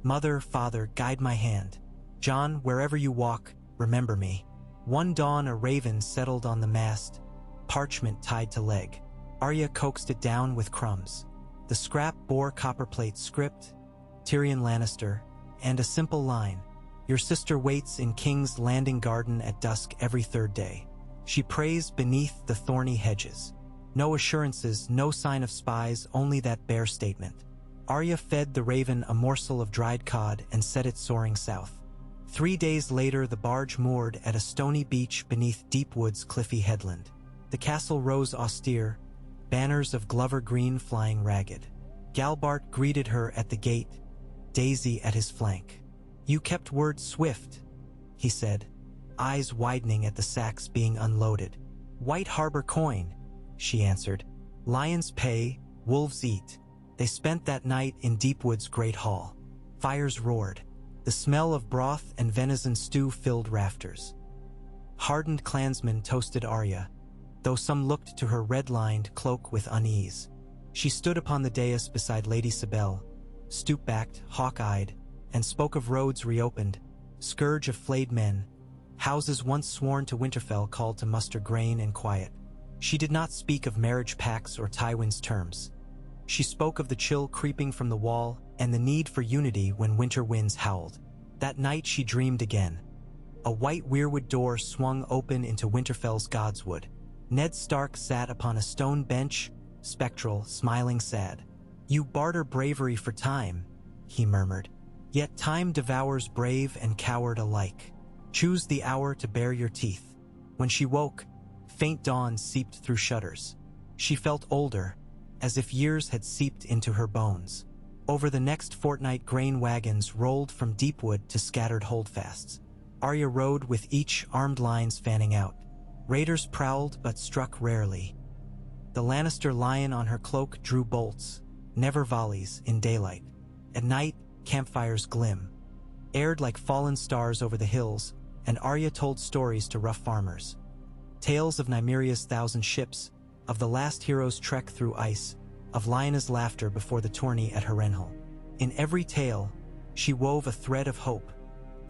Mother, father, guide my hand. Jon, wherever you walk, remember me. One dawn a raven settled on the mast, parchment tied to leg. Arya coaxed it down with crumbs. The scrap bore copperplate script, Tyrion Lannister, and a simple line: "Your sister waits in King's Landing Garden at dusk every third day. She prays beneath the thorny hedges." No assurances, no sign of spies, only that bare statement. Arya fed the raven a morsel of dried cod and set it soaring south. 3 days later, the barge moored at a stony beach beneath Deepwood's cliffy headland. The castle rose austere, banners of Glover green flying ragged. Galbart greeted her at the gate, Daisy at his flank. "You kept word swift," he said, eyes widening at the sacks being unloaded. "White Harbor coin," she answered. "Lions pay, wolves eat." They spent that night in Deepwood's great hall. Fires roared. The smell of broth and venison stew filled rafters. Hardened clansmen toasted Arya, though some looked to her red-lined cloak with unease. She stood upon the dais beside Lady Sibel, stoop-backed, hawk-eyed, and spoke of roads reopened, scourge of flayed men, houses once sworn to Winterfell called to muster grain and quiet. She did not speak of marriage pacts or Tywin's terms. She spoke of the chill creeping from the wall and the need for unity when winter winds howled. That night she dreamed again. A white weirwood door swung open into Winterfell's godswood. Ned Stark sat upon a stone bench, spectral, smiling sad. "You barter bravery for time," he murmured. "Yet time devours brave and coward alike. Choose the hour to bare your teeth." When she woke, faint dawn seeped through shutters. She felt older, as if years had seeped into her bones. Over the next fortnight, grain wagons rolled from Deepwood to scattered holdfasts. Arya rode with each, armed lines fanning out. Raiders prowled but struck rarely. The Lannister lion on her cloak drew bolts, never volleys, in daylight. At night, campfires glim, aired like fallen stars over the hills, and Arya told stories to rough farmers. Tales of Nymeria's 1,000 ships, of the last hero's trek through ice, of Lyanna's laughter before the tourney at Harrenhal. In every tale, she wove a thread of hope,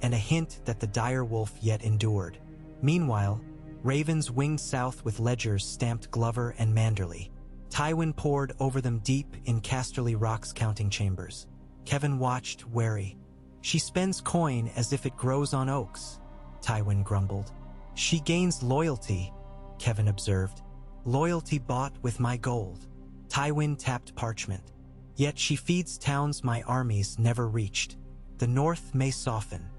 and a hint that the dire wolf yet endured. Meanwhile, ravens winged south with ledgers stamped Glover and Manderley. Tywin pored over them deep in Casterly Rock's counting chambers. Kevan watched, wary. "She spends coin as if it grows on oaks," Tywin grumbled. "She gains loyalty," Kevan observed. "Loyalty bought with my gold." Tywin tapped parchment. "Yet she feeds towns my armies never reached. The north may soften,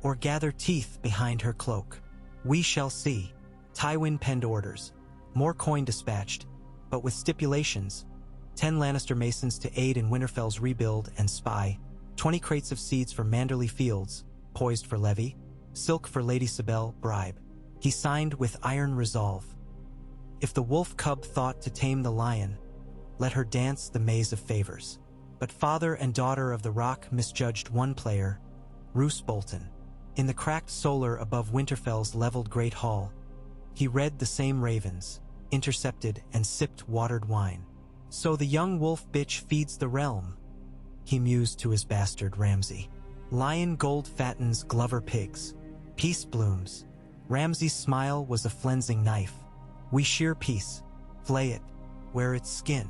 or gather teeth behind her cloak. We shall see." Tywin penned orders. More coin dispatched, but with stipulations. 10 Lannister masons to aid in Winterfell's rebuild and spy, 20 crates of seeds for Manderley Fields, poised for levy, silk for Lady Sibel, bribe. He signed with iron resolve. If the wolf cub thought to tame the lion, let her dance the maze of favors. But father and daughter of the Rock misjudged one player, Roose Bolton. In the cracked solar above Winterfell's leveled great hall, he read the same ravens, intercepted and sipped watered wine. "So the young wolf bitch feeds the realm," he mused to his bastard Ramsay. "Lion gold fattens Glover pigs. Peace blooms." Ramsay's smile was a flensing knife. "We shear peace, flay it, wear its skin."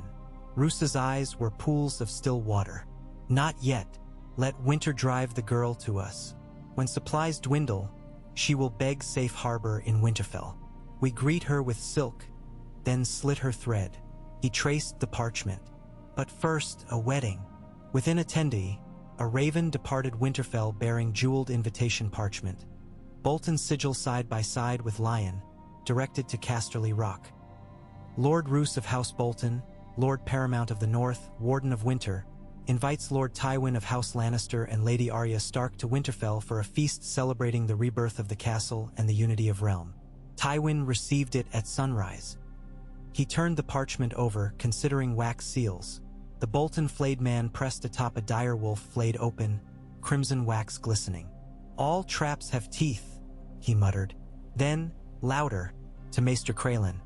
Roose's eyes were pools of still water. "Not yet. Let winter drive the girl to us. When supplies dwindle, she will beg safe harbor in Winterfell. We greet her with silk, then slit her thread." He traced the parchment. "But first, a wedding." Within attendee, a raven departed Winterfell bearing jeweled invitation parchment. Bolton's sigil side by side with Lion, directed to Casterly Rock. "Lord Roose of House Bolton, Lord Paramount of the North, Warden of Winter, invites Lord Tywin of House Lannister and Lady Arya Stark to Winterfell for a feast celebrating the rebirth of the castle and the unity of realm." Tywin received it at sunrise. He turned the parchment over, considering wax seals. The Bolton flayed man pressed atop a dire wolf flayed open, crimson wax glistening. "All traps have teeth," he muttered. Then, louder, to Maester Crelin,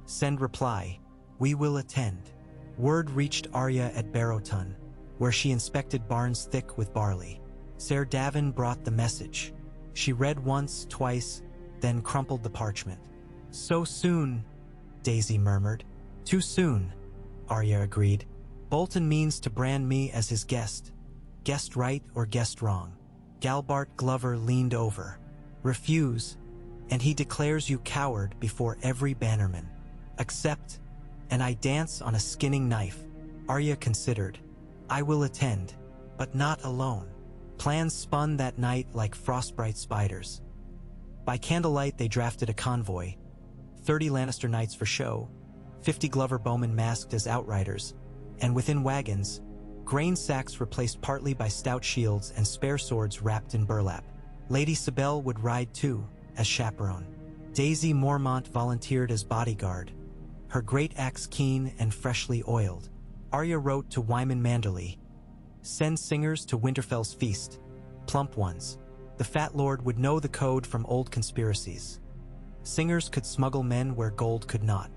"Send reply. We will attend." Word reached Arya at Barrowton, where she inspected barns thick with barley. Ser Davin brought the message. She read once, twice, then crumpled the parchment. "So soon," Daisy murmured. "Too soon," Arya agreed. "Bolton means to brand me as his guest. Guessed right or guessed wrong." Galbart Glover leaned over. "Refuse, and he declares you coward before every bannerman. Accept, and I dance on a skinning knife." Arya considered. "I will attend, but not alone." Plans spun that night like frostbite spiders. By candlelight they drafted a convoy, 30 Lannister knights for show, 50 Glover bowmen masked as outriders, and within wagons, grain sacks replaced partly by stout shields and spare swords wrapped in burlap. Lady Sibel would ride too, as chaperone. Daisy Mormont volunteered as bodyguard, her great axe keen and freshly oiled. Arya wrote to Wyman Manderley, "Send singers to Winterfell's feast, plump ones." The Fat Lord would know the code from old conspiracies. Singers could smuggle men where gold could not.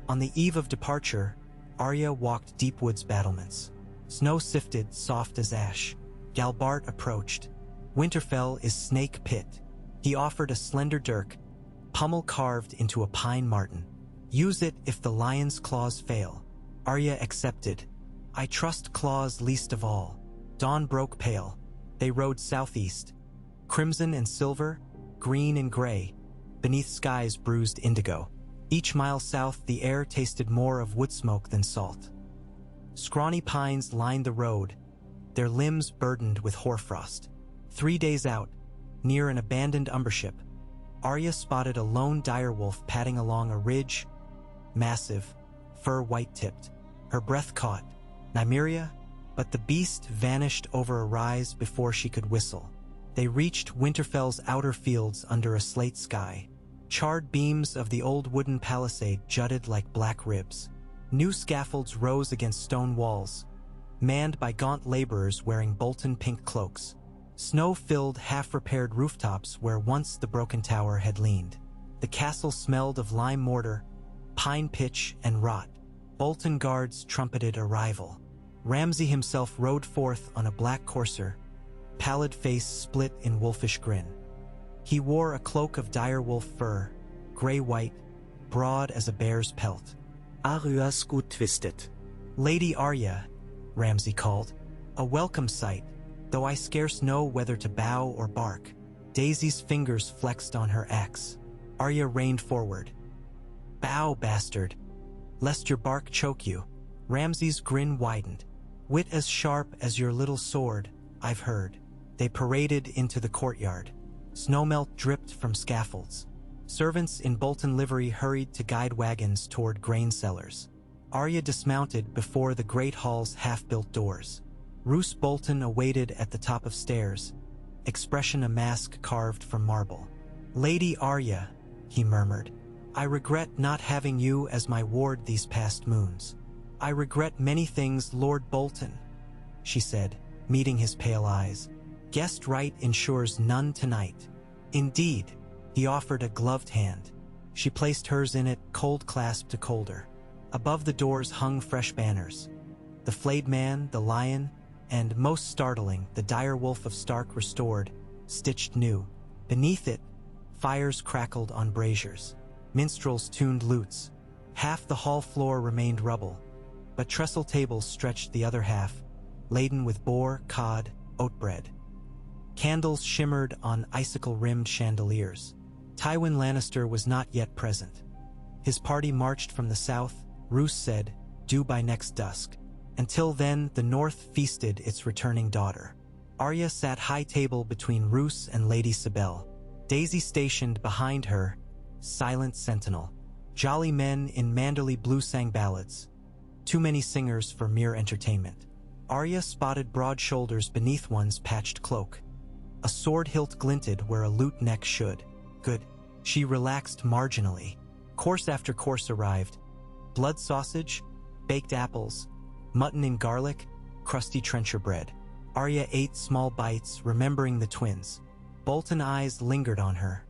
On the eve of departure, Arya walked Deepwood's battlements. Snow sifted, soft as ash. Galbart approached. Winterfell is Snake Pit. He offered a slender dirk, pummel carved into a pine marten. "Use it if the lion's claws fail." Arya accepted. "I trust claws least of all." Dawn broke pale. They rode southeast. Crimson and silver, green and gray, beneath skies bruised indigo. Each mile south, the air tasted more of wood smoke than salt. Scrawny pines lined the road, their limbs burdened with hoarfrost. 3 days out, near an abandoned umbership, Arya spotted a lone direwolf padding along a ridge, massive, fur white-tipped. Her breath caught. Nymeria? But the beast vanished over a rise before she could whistle. They reached Winterfell's outer fields under a slate sky. Charred beams of the old wooden palisade jutted like black ribs. New scaffolds rose against stone walls, manned by gaunt laborers wearing Bolton pink cloaks. Snow-filled, half-repaired rooftops where once the broken tower had leaned. The castle smelled of lime mortar, pine pitch, and rot. Bolton guards trumpeted arrival. Ramsay himself rode forth on a black courser, pallid face split in wolfish grin. He wore a cloak of dire wolf fur, gray-white, broad as a bear's pelt. Arya's gut twisted. "Lady Arya," Ramsay called. "A welcome sight, though I scarce know whether to bow or bark." Daisy's fingers flexed on her axe. Arya reined forward. "Bow, bastard, lest your bark choke you." Ramsay's grin widened. "Wit as sharp as your little sword, I've heard." They paraded into the courtyard. Snowmelt dripped from scaffolds. Servants in Bolton livery hurried to guide wagons toward grain cellars. Arya dismounted before the great hall's half-built doors. Roose Bolton awaited at the top of stairs, expression a mask carved from marble. "Lady Arya," he murmured, "I regret not having you as my ward these past moons." "I regret many things, Lord Bolton," she said, meeting his pale eyes. "Guest right ensures none tonight." "Indeed." He offered a gloved hand. She placed hers in it, cold clasped to colder. Above the doors hung fresh banners. The flayed man, the lion, and, most startling, the dire wolf of Stark restored, stitched new. Beneath it, fires crackled on braziers. Minstrels tuned lutes. Half the hall floor remained rubble, but trestle tables stretched the other half, laden with boar, cod, oat bread. Candles shimmered on icicle-rimmed chandeliers. Tywin Lannister was not yet present. His party marched from the south, Roose said, due by next dusk. Until then, the north feasted its returning daughter. Arya sat high table between Roose and Lady Sibel. Daisy stationed behind her, silent sentinel. Jolly men in manderly blue sang ballads. Too many singers for mere entertainment. Arya spotted broad shoulders beneath one's patched cloak. A sword hilt glinted where a lute neck should. Good. She relaxed marginally. Course after course arrived. Blood sausage, baked apples, mutton in garlic, crusty trencher bread. Arya ate small bites, remembering the twins. Bolton eyes lingered on her.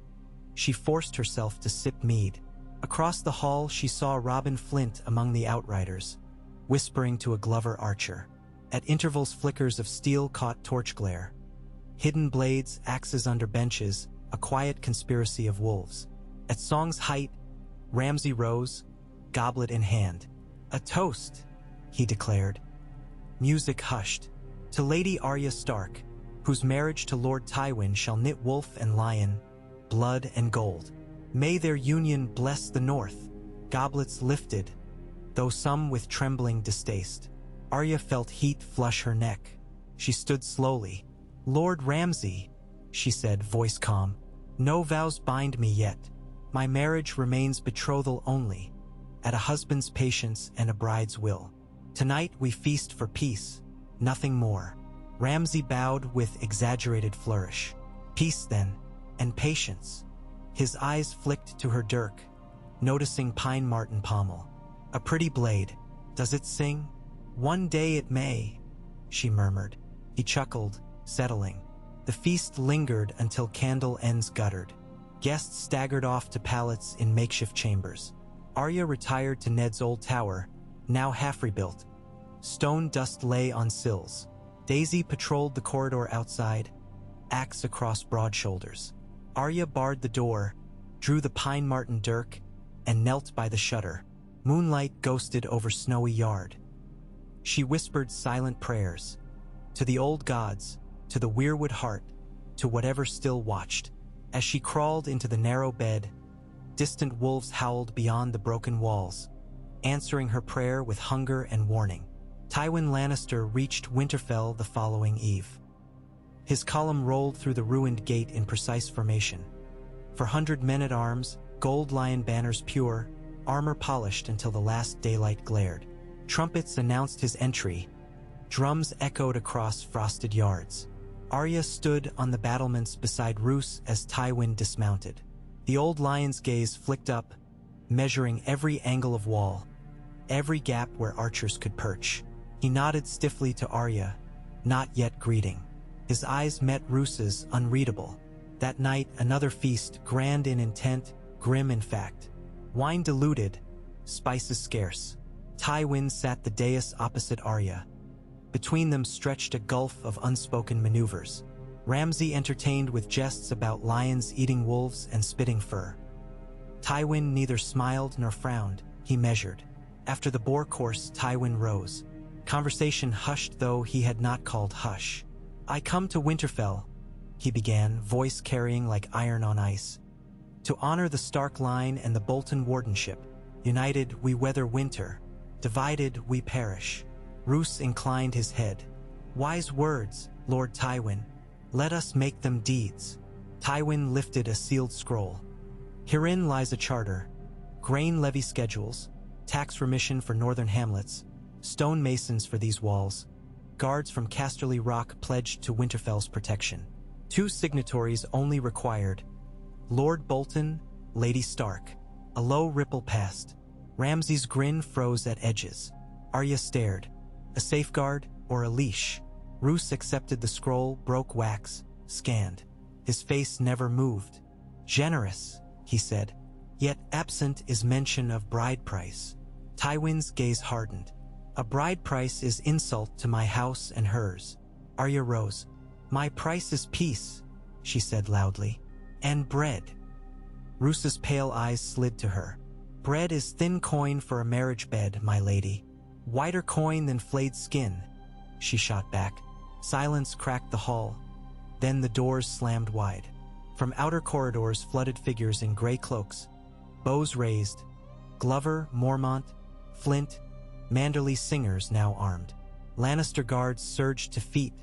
She forced herself to sip mead. Across the hall, she saw Robin Flint among the outriders, whispering to a Glover archer. At intervals, flickers of steel caught torch glare. Hidden blades, axes under benches, a quiet conspiracy of wolves. At song's height, Ramsay rose, goblet in hand. "A toast," he declared. Music hushed. "To Lady Arya Stark, whose marriage to Lord Tywin shall knit wolf and lion, blood and gold. May their union bless the north." Goblets lifted, though some with trembling distaste. Arya felt heat flush her neck. She stood slowly. "Lord Ramsay," she said, voice calm, "no vows bind me yet. My marriage remains betrothal only, at a husband's patience and a bride's will. Tonight we feast for peace, nothing more." Ramsay bowed with exaggerated flourish. "Peace then, and patience." His eyes flicked to her dirk, noticing pine marten pommel. "A pretty blade. Does it sing?" "One day it may," she murmured. He chuckled, settling. The feast lingered until candle ends guttered. Guests staggered off to pallets in makeshift chambers. Arya retired to Ned's old tower, now half rebuilt. Stone dust lay on sills. Daisy patrolled the corridor outside, axe across broad shoulders. Arya barred the door, drew the pine marten dirk, and knelt by the shutter. Moonlight ghosted over snowy yard. She whispered silent prayers. To the old gods, to the weirwood heart, to whatever still watched. As she crawled into the narrow bed, distant wolves howled beyond the broken walls, answering her prayer with hunger and warning. Tywin Lannister reached Winterfell the following eve. His column rolled through the ruined gate in precise formation. 400 men-at-arms, gold lion banners pure, armor polished until the last daylight glared. Trumpets announced his entry. Drums echoed across frosted yards. Arya stood on the battlements beside Roose as Tywin dismounted. The old lion's gaze flicked up, measuring every angle of wall, every gap where archers could perch. He nodded stiffly to Arya, not yet greeting. His eyes met Roos's, unreadable. That night, another feast, grand in intent, grim in fact. Wine diluted, spices scarce. Tywin sat the dais opposite Arya. Between them stretched a gulf of unspoken maneuvers. Ramsay entertained with jests about lions eating wolves and spitting fur. Tywin neither smiled nor frowned, he measured. After the boar course, Tywin rose. Conversation hushed, though he had not called hush. "I come to Winterfell," he began, voice carrying like iron on ice. "To honor the Stark line and the Bolton wardenship. United, we weather winter. Divided, we perish." Roose inclined his head. "Wise words, Lord Tywin. Let us make them deeds." Tywin lifted a sealed scroll. "Herein lies a charter. Grain levy schedules, tax remission for northern hamlets, stone masons for these walls, guards from Casterly Rock pledged to Winterfell's protection. 2 signatories only required. Lord Bolton, Lady Stark." A low ripple passed. Ramsay's grin froze at edges. Arya stared. A safeguard or a leash? Roose accepted the scroll, broke wax, scanned. His face never moved. "Generous," he said. "Yet absent is mention of bride price." Tywin's gaze hardened. "A bride price is insult to my house and hers." Arya rose. "My price is peace," she said loudly. "And bread." Roose's pale eyes slid to her. "Bread is thin coin for a marriage bed, my lady. Whiter coin than flayed skin," she shot back. Silence cracked the hall. Then the doors slammed wide. From outer corridors flooded figures in gray cloaks, bows raised. Glover, Mormont, Flint, Manderly singers now armed. Lannister guards surged to feet,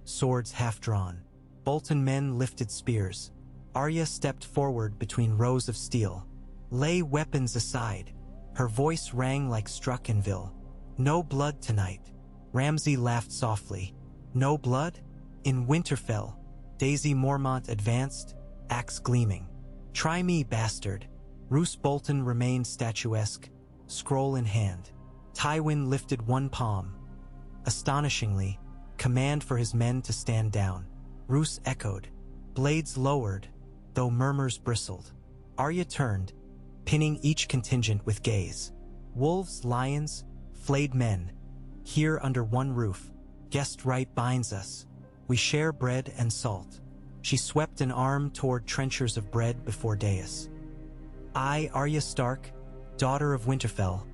swords half-drawn. Bolton men lifted spears. Arya stepped forward between rows of steel. "Lay weapons aside." Her voice rang like Struckenville. "No blood tonight." Ramsay laughed softly. "No blood? In Winterfell." Daisy Mormont advanced, axe gleaming. "Try me, bastard." Roose Bolton remained statuesque, scroll in hand. Tywin lifted one palm. Astonishingly, command for his men to stand down. Roose echoed. Blades lowered, though murmurs bristled. Arya turned, pinning each contingent with gaze. "Wolves, lions, flayed men, here under one roof. Guest right binds us. We share bread and salt." She swept an arm toward trenchers of bread before dais. "I, Arya Stark, daughter of Winterfell,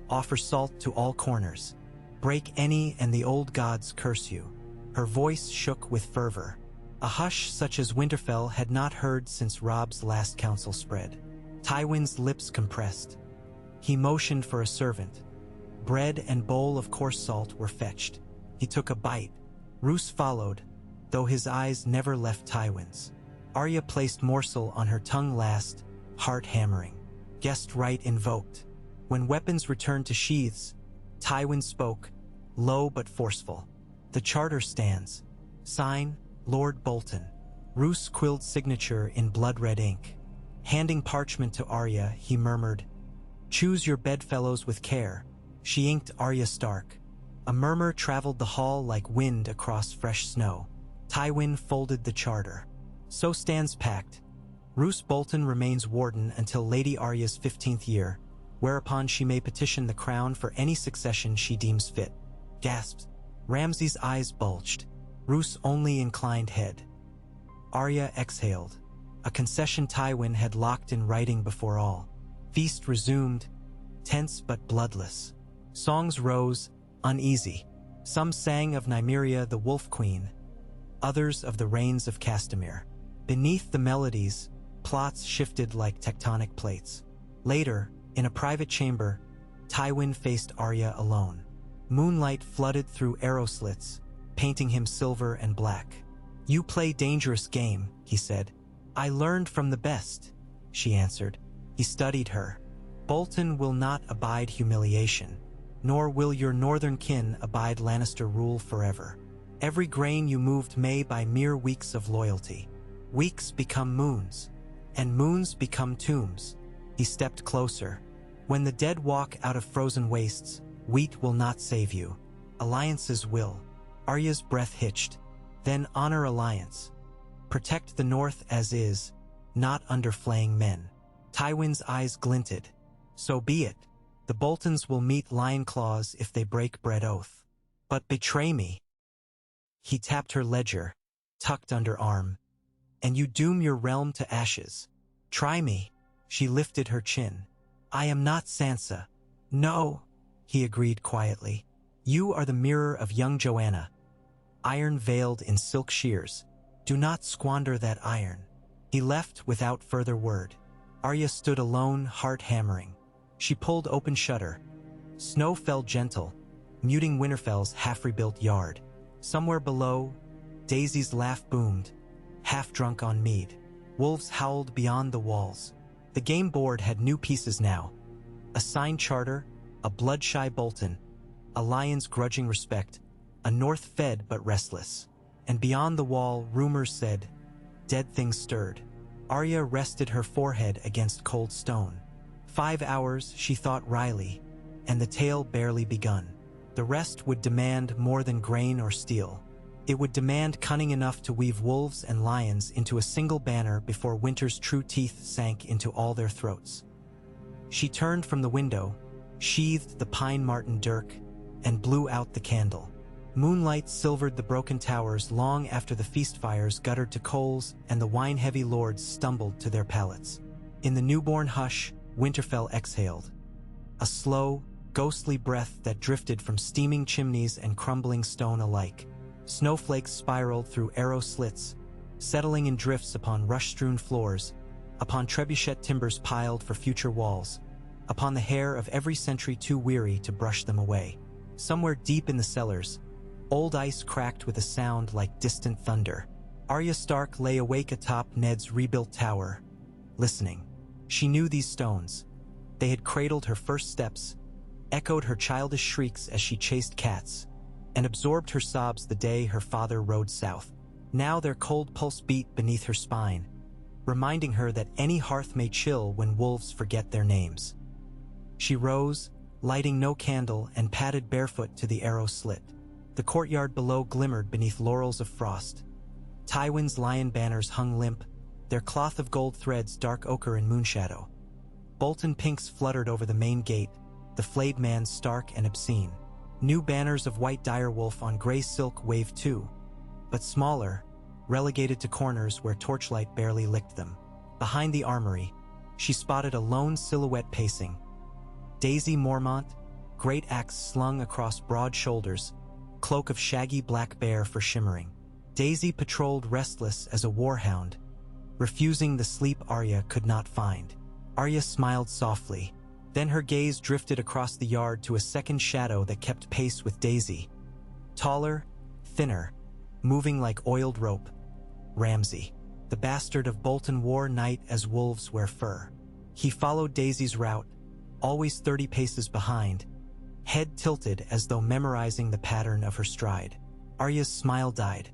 offer salt to all corners. Break any and the old gods curse you." Her voice shook with fervor. A hush such as Winterfell had not heard since Robb's last council spread. Tywin's lips compressed. He motioned for a servant. Bread and bowl of coarse salt were fetched. He took a bite. Roose followed, though his eyes never left Tywin's. Arya placed morsel on her tongue last, heart hammering. Guest right invoked. When weapons returned to sheaths, Tywin spoke, low but forceful. "The charter stands. Sign, Lord Bolton." Roose quilled signature in blood-red ink. Handing parchment to Arya, he murmured, "Choose your bedfellows with care." She inked Arya Stark. A murmur traveled the hall like wind across fresh snow. Tywin folded the charter. "So stands pact. Roose Bolton remains warden until Lady Arya's 15th year, whereupon she may petition the crown for any succession she deems fit." Gasps. Ramsay's eyes bulged. Roose only inclined head. Arya exhaled. A concession Tywin had locked in writing before all. Feast resumed, tense but bloodless. Songs rose, uneasy. Some sang of Nymeria the Wolf Queen, others of the reigns of Castamere. Beneath the melodies, plots shifted like tectonic plates. Later, in a private chamber, Tywin faced Arya alone. Moonlight flooded through arrow slits, painting him silver and black. "You play dangerous game," he said. "I learned from the best," she answered. He studied her. "Bolton will not abide humiliation, nor will your northern kin abide Lannister rule forever. Every grain you moved may by mere weeks of loyalty. Weeks become moons, and moons become tombs." He stepped closer. "When the dead walk out of frozen wastes, wheat will not save you. Alliances will. Arya's breath hitched. Then honor alliance. Protect the North as is, not under flaying men. Tywin's eyes glinted. So be it. The Boltons will meet lion claws if they break bread oath. But betray me. He tapped her ledger, tucked under arm. And you doom your realm to ashes. Try me. She lifted her chin. I am not Sansa. No, he agreed quietly. You are the mirror of young Joanna. Iron veiled in silk shears. Do not squander that iron. He left without further word. Arya stood alone, heart hammering. She pulled open shutter. Snow fell gentle, muting Winterfell's half-rebuilt yard. Somewhere below, Daisy's laugh boomed, half-drunk on mead. Wolves howled beyond the walls. The game board had new pieces now. A signed charter, a blood-shy Bolton, a lion's grudging respect, a North fed but restless. And beyond the wall, rumors said, dead things stirred. Arya rested her forehead against cold stone. 5 hours, she thought wryly, and the tale barely begun. The rest would demand more than grain or steel. It would demand cunning enough to weave wolves and lions into a single banner before winter's true teeth sank into all their throats. She turned from the window, sheathed the pine marten dirk, and blew out the candle. Moonlight silvered the broken towers long after the feast fires guttered to coals and the wine-heavy lords stumbled to their pallets. In the newborn hush, Winterfell exhaled. A slow, ghostly breath that drifted from steaming chimneys and crumbling stone alike. Snowflakes spiraled through arrow slits, settling in drifts upon rush-strewn floors, upon trebuchet timbers piled for future walls, upon the hair of every sentry too weary to brush them away. Somewhere deep in the cellars, old ice cracked with a sound like distant thunder. Arya Stark lay awake atop Ned's rebuilt tower, listening. She knew these stones. They had cradled her first steps, echoed her childish shrieks as she chased cats, and absorbed her sobs the day her father rode south. Now their cold pulse beat beneath her spine, reminding her that any hearth may chill when wolves forget their names. She rose, lighting no candle, and padded barefoot to the arrow slit. The courtyard below glimmered beneath laurels of frost. Tywin's lion banners hung limp, their cloth of gold threads dark ochre in moonshadow. Bolton pinks fluttered over the main gate, the flayed man stark and obscene. New banners of white direwolf on gray silk waved too, but smaller, relegated to corners where torchlight barely licked them. Behind the armory, she spotted a lone silhouette pacing. Daisy Mormont, great axe slung across broad shoulders, cloak of shaggy black bear for shimmering. Daisy patrolled restless as a warhound, refusing the sleep Arya could not find. Arya smiled softly, then her gaze drifted across the yard to a second shadow that kept pace with Daisy. Taller, thinner, moving like oiled rope. Ramsay, the bastard of Bolton, wore night as wolves wear fur. He followed Daisy's route, always 30 paces behind, head tilted as though memorizing the pattern of her stride. Arya's smile died.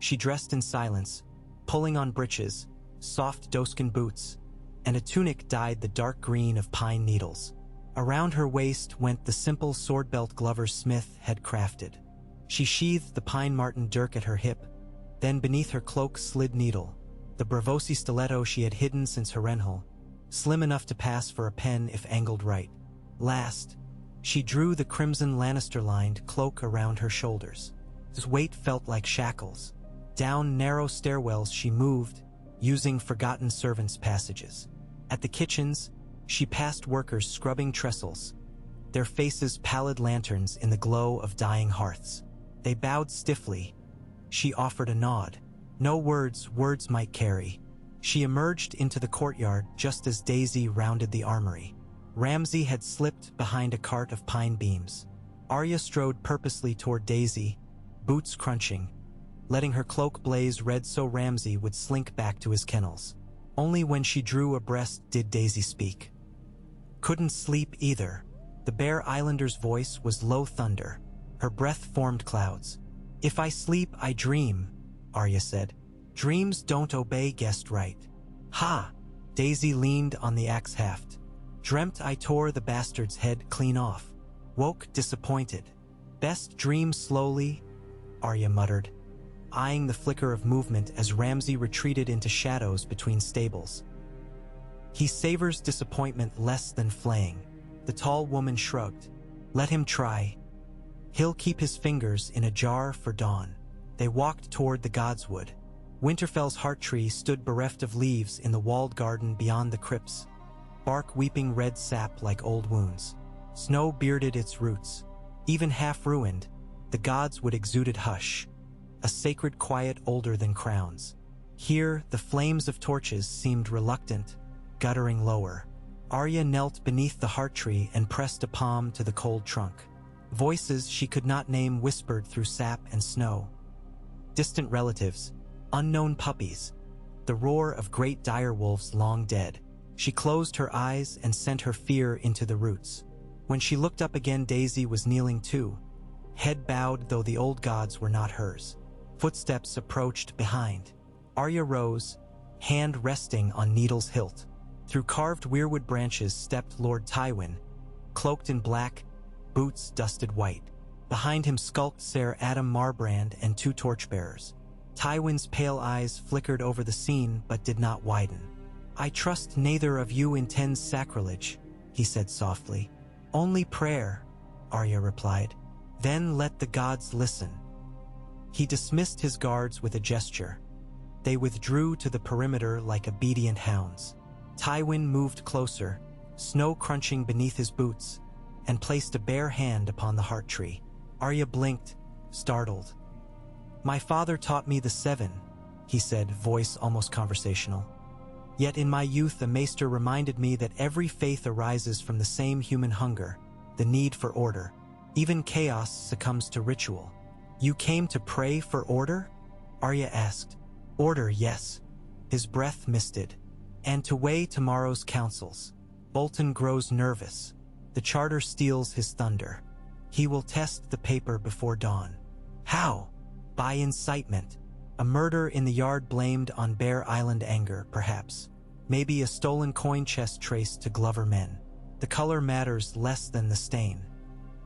She dressed in silence, pulling on breeches, soft doeskin boots, and a tunic dyed the dark green of pine needles. Around her waist went the simple sword belt Glover's smith had crafted. She sheathed the pine marten dirk at her hip, then beneath her cloak slid needle, the Bravosi stiletto she had hidden since Harrenhal, slim enough to pass for a pen if angled right. Last, she drew the crimson Lannister-lined cloak around her shoulders. His weight felt like shackles. Down narrow stairwells she moved, using forgotten servants' passages. At the kitchens, she passed workers scrubbing trestles, their faces pallid lanterns in the glow of dying hearths. They bowed stiffly. She offered a nod. No words might carry. She emerged into the courtyard just as Daisy rounded the armory. Ramsay had slipped behind a cart of pine beams. Arya strode purposely toward Daisy, boots crunching, letting her cloak blaze red so Ramsay would slink back to his kennels. Only when she drew abreast did Daisy speak. Couldn't sleep either. The Bear Islander's voice was low thunder. Her breath formed clouds. If I sleep, I dream, Arya said. Dreams don't obey guest right. Ha! Daisy leaned on the axe haft. Dreamt I tore the bastard's head clean off. Woke disappointed. Best dream slowly, Arya muttered, eyeing the flicker of movement as Ramsay retreated into shadows between stables. He savors disappointment less than flaying. The tall woman shrugged. Let him try. He'll keep his fingers in a jar for dawn. They walked toward the godswood. Winterfell's heart tree stood bereft of leaves in the walled garden beyond the crypts, bark weeping red sap like old wounds. Snow bearded its roots. Even half-ruined, the godswood exuded hush, a sacred quiet older than crowns. Here, the flames of torches seemed reluctant, guttering lower. Arya knelt beneath the heart tree and pressed a palm to the cold trunk. Voices she could not name whispered through sap and snow. Distant relatives, unknown puppies, the roar of great direwolves long dead. She closed her eyes and sent her fear into the roots. When she looked up again, Daisy was kneeling too, head bowed though the old gods were not hers. Footsteps approached behind. Arya rose, hand resting on needle's hilt. Through carved weirwood branches stepped Lord Tywin, cloaked in black, boots dusted white. Behind him skulked Ser Adam Marbrand and two torchbearers. Tywin's pale eyes flickered over the scene but did not widen. I trust neither of you intends sacrilege, he said softly. Only prayer, Arya replied. Then let the gods listen. He dismissed his guards with a gesture. They withdrew to the perimeter like obedient hounds. Tywin moved closer, snow crunching beneath his boots, and placed a bare hand upon the heart tree. Arya blinked, startled. My father taught me the seven, he said, voice almost conversational. Yet in my youth a maester reminded me that every faith arises from the same human hunger, the need for order. Even chaos succumbs to ritual. You came to pray for order? Arya asked. Order, yes. His breath misted. And to weigh tomorrow's councils. Bolton grows nervous. The charter steals his thunder. He will test the paper before dawn. How? By incitement. A murder in the yard blamed on Bear Island anger, perhaps. Maybe a stolen coin chest traced to Glover men. The color matters less than the stain.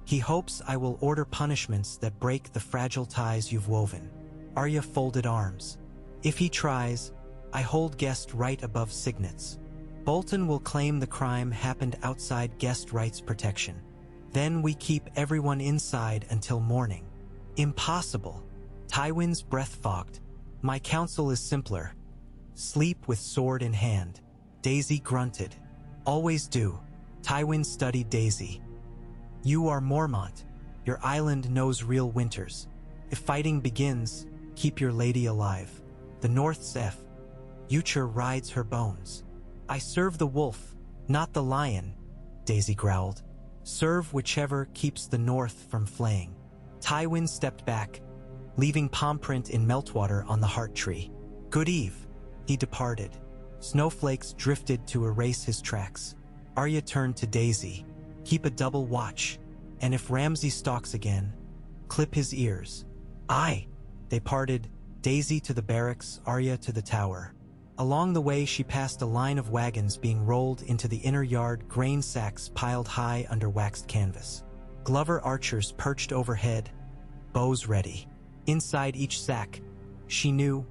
He hopes I will order punishments that break the fragile ties you've woven. Arya folded arms. If he tries, I hold guest right above signets. Bolton will claim the crime happened outside guest rights protection. Then we keep everyone inside until morning. Impossible. Tywin's breath fogged. My counsel is simpler. Sleep with sword in hand. Daisy grunted. Always do. Tywin studied Daisy. You are Mormont. Your island knows real winters. If fighting begins, keep your lady alive. The North's future rides her bones. I serve the wolf, not the lion, Daisy growled. Serve whichever keeps the North from flaying. Tywin stepped back, leaving palm print in meltwater on the heart tree. Good eve. He departed. Snowflakes drifted to erase his tracks. Arya turned to Daisy. Keep a double watch, and if Ramsay stalks again, clip his ears. Aye. They parted, Daisy to the barracks, Arya to the tower. Along the way she passed a line of wagons being rolled into the inner yard, grain sacks piled high under waxed canvas. Glover archers perched overhead, bows ready. Inside each sack, she knew,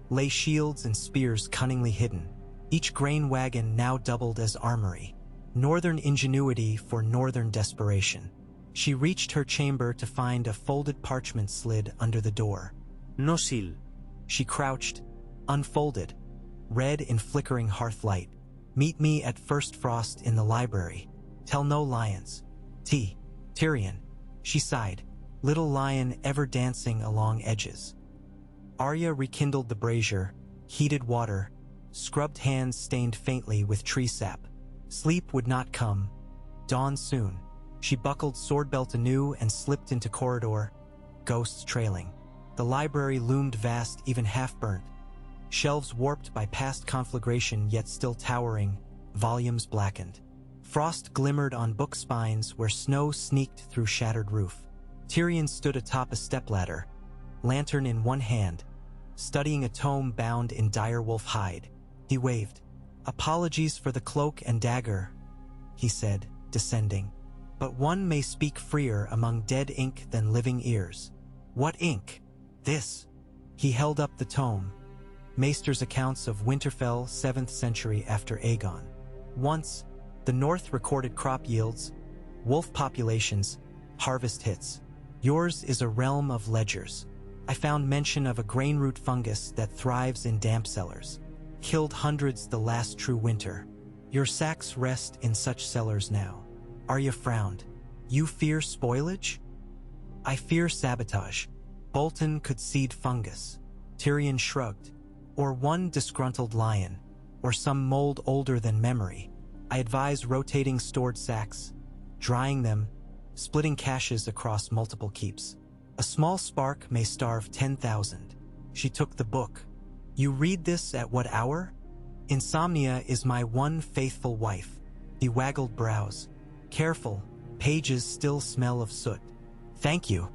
lay shields and spears cunningly hidden. Each grain wagon now doubled as armory. Northern ingenuity for northern desperation. She reached her chamber to find a folded parchment slid under the door. No seal. She crouched, unfolded, red in flickering hearth light. Meet me at first frost in the library. Tell no lions. Tyrion. She sighed. Little lion ever dancing along edges. Arya rekindled the brazier, heated water, scrubbed hands stained faintly with tree sap. Sleep would not come. Dawn soon. She buckled sword belt anew and slipped into corridor, ghosts trailing. The library loomed vast, even half-burnt. Shelves warped by past conflagration yet still towering, volumes blackened. Frost glimmered on book spines where snow sneaked through shattered roof. Tyrion stood atop a stepladder, lantern in one hand, studying a tome bound in direwolf hide. He waved. Apologies for the cloak and dagger, he said, descending. but one may speak freer among dead ink than living ears. What ink? This. He held up the tome. Maester's accounts of Winterfell, 7th century after Aegon. Once, the North recorded crop yields, wolf populations, harvest hits. Yours is a realm of ledgers. I found mention of a grain root fungus that thrives in damp cellars. Killed hundreds the last true winter. Your sacks rest in such cellars now. Arya frowned. You fear spoilage? I fear sabotage. Bolton could seed fungus. Tyrion shrugged. Or one disgruntled lion. Or some mold older than memory. I advise rotating stored sacks, drying them, splitting caches across multiple keeps. A small spark may starve 10,000. She took the book. You read this at what hour? Insomnia is my one faithful wife. He waggled brows. Careful, pages still smell of soot. Thank you.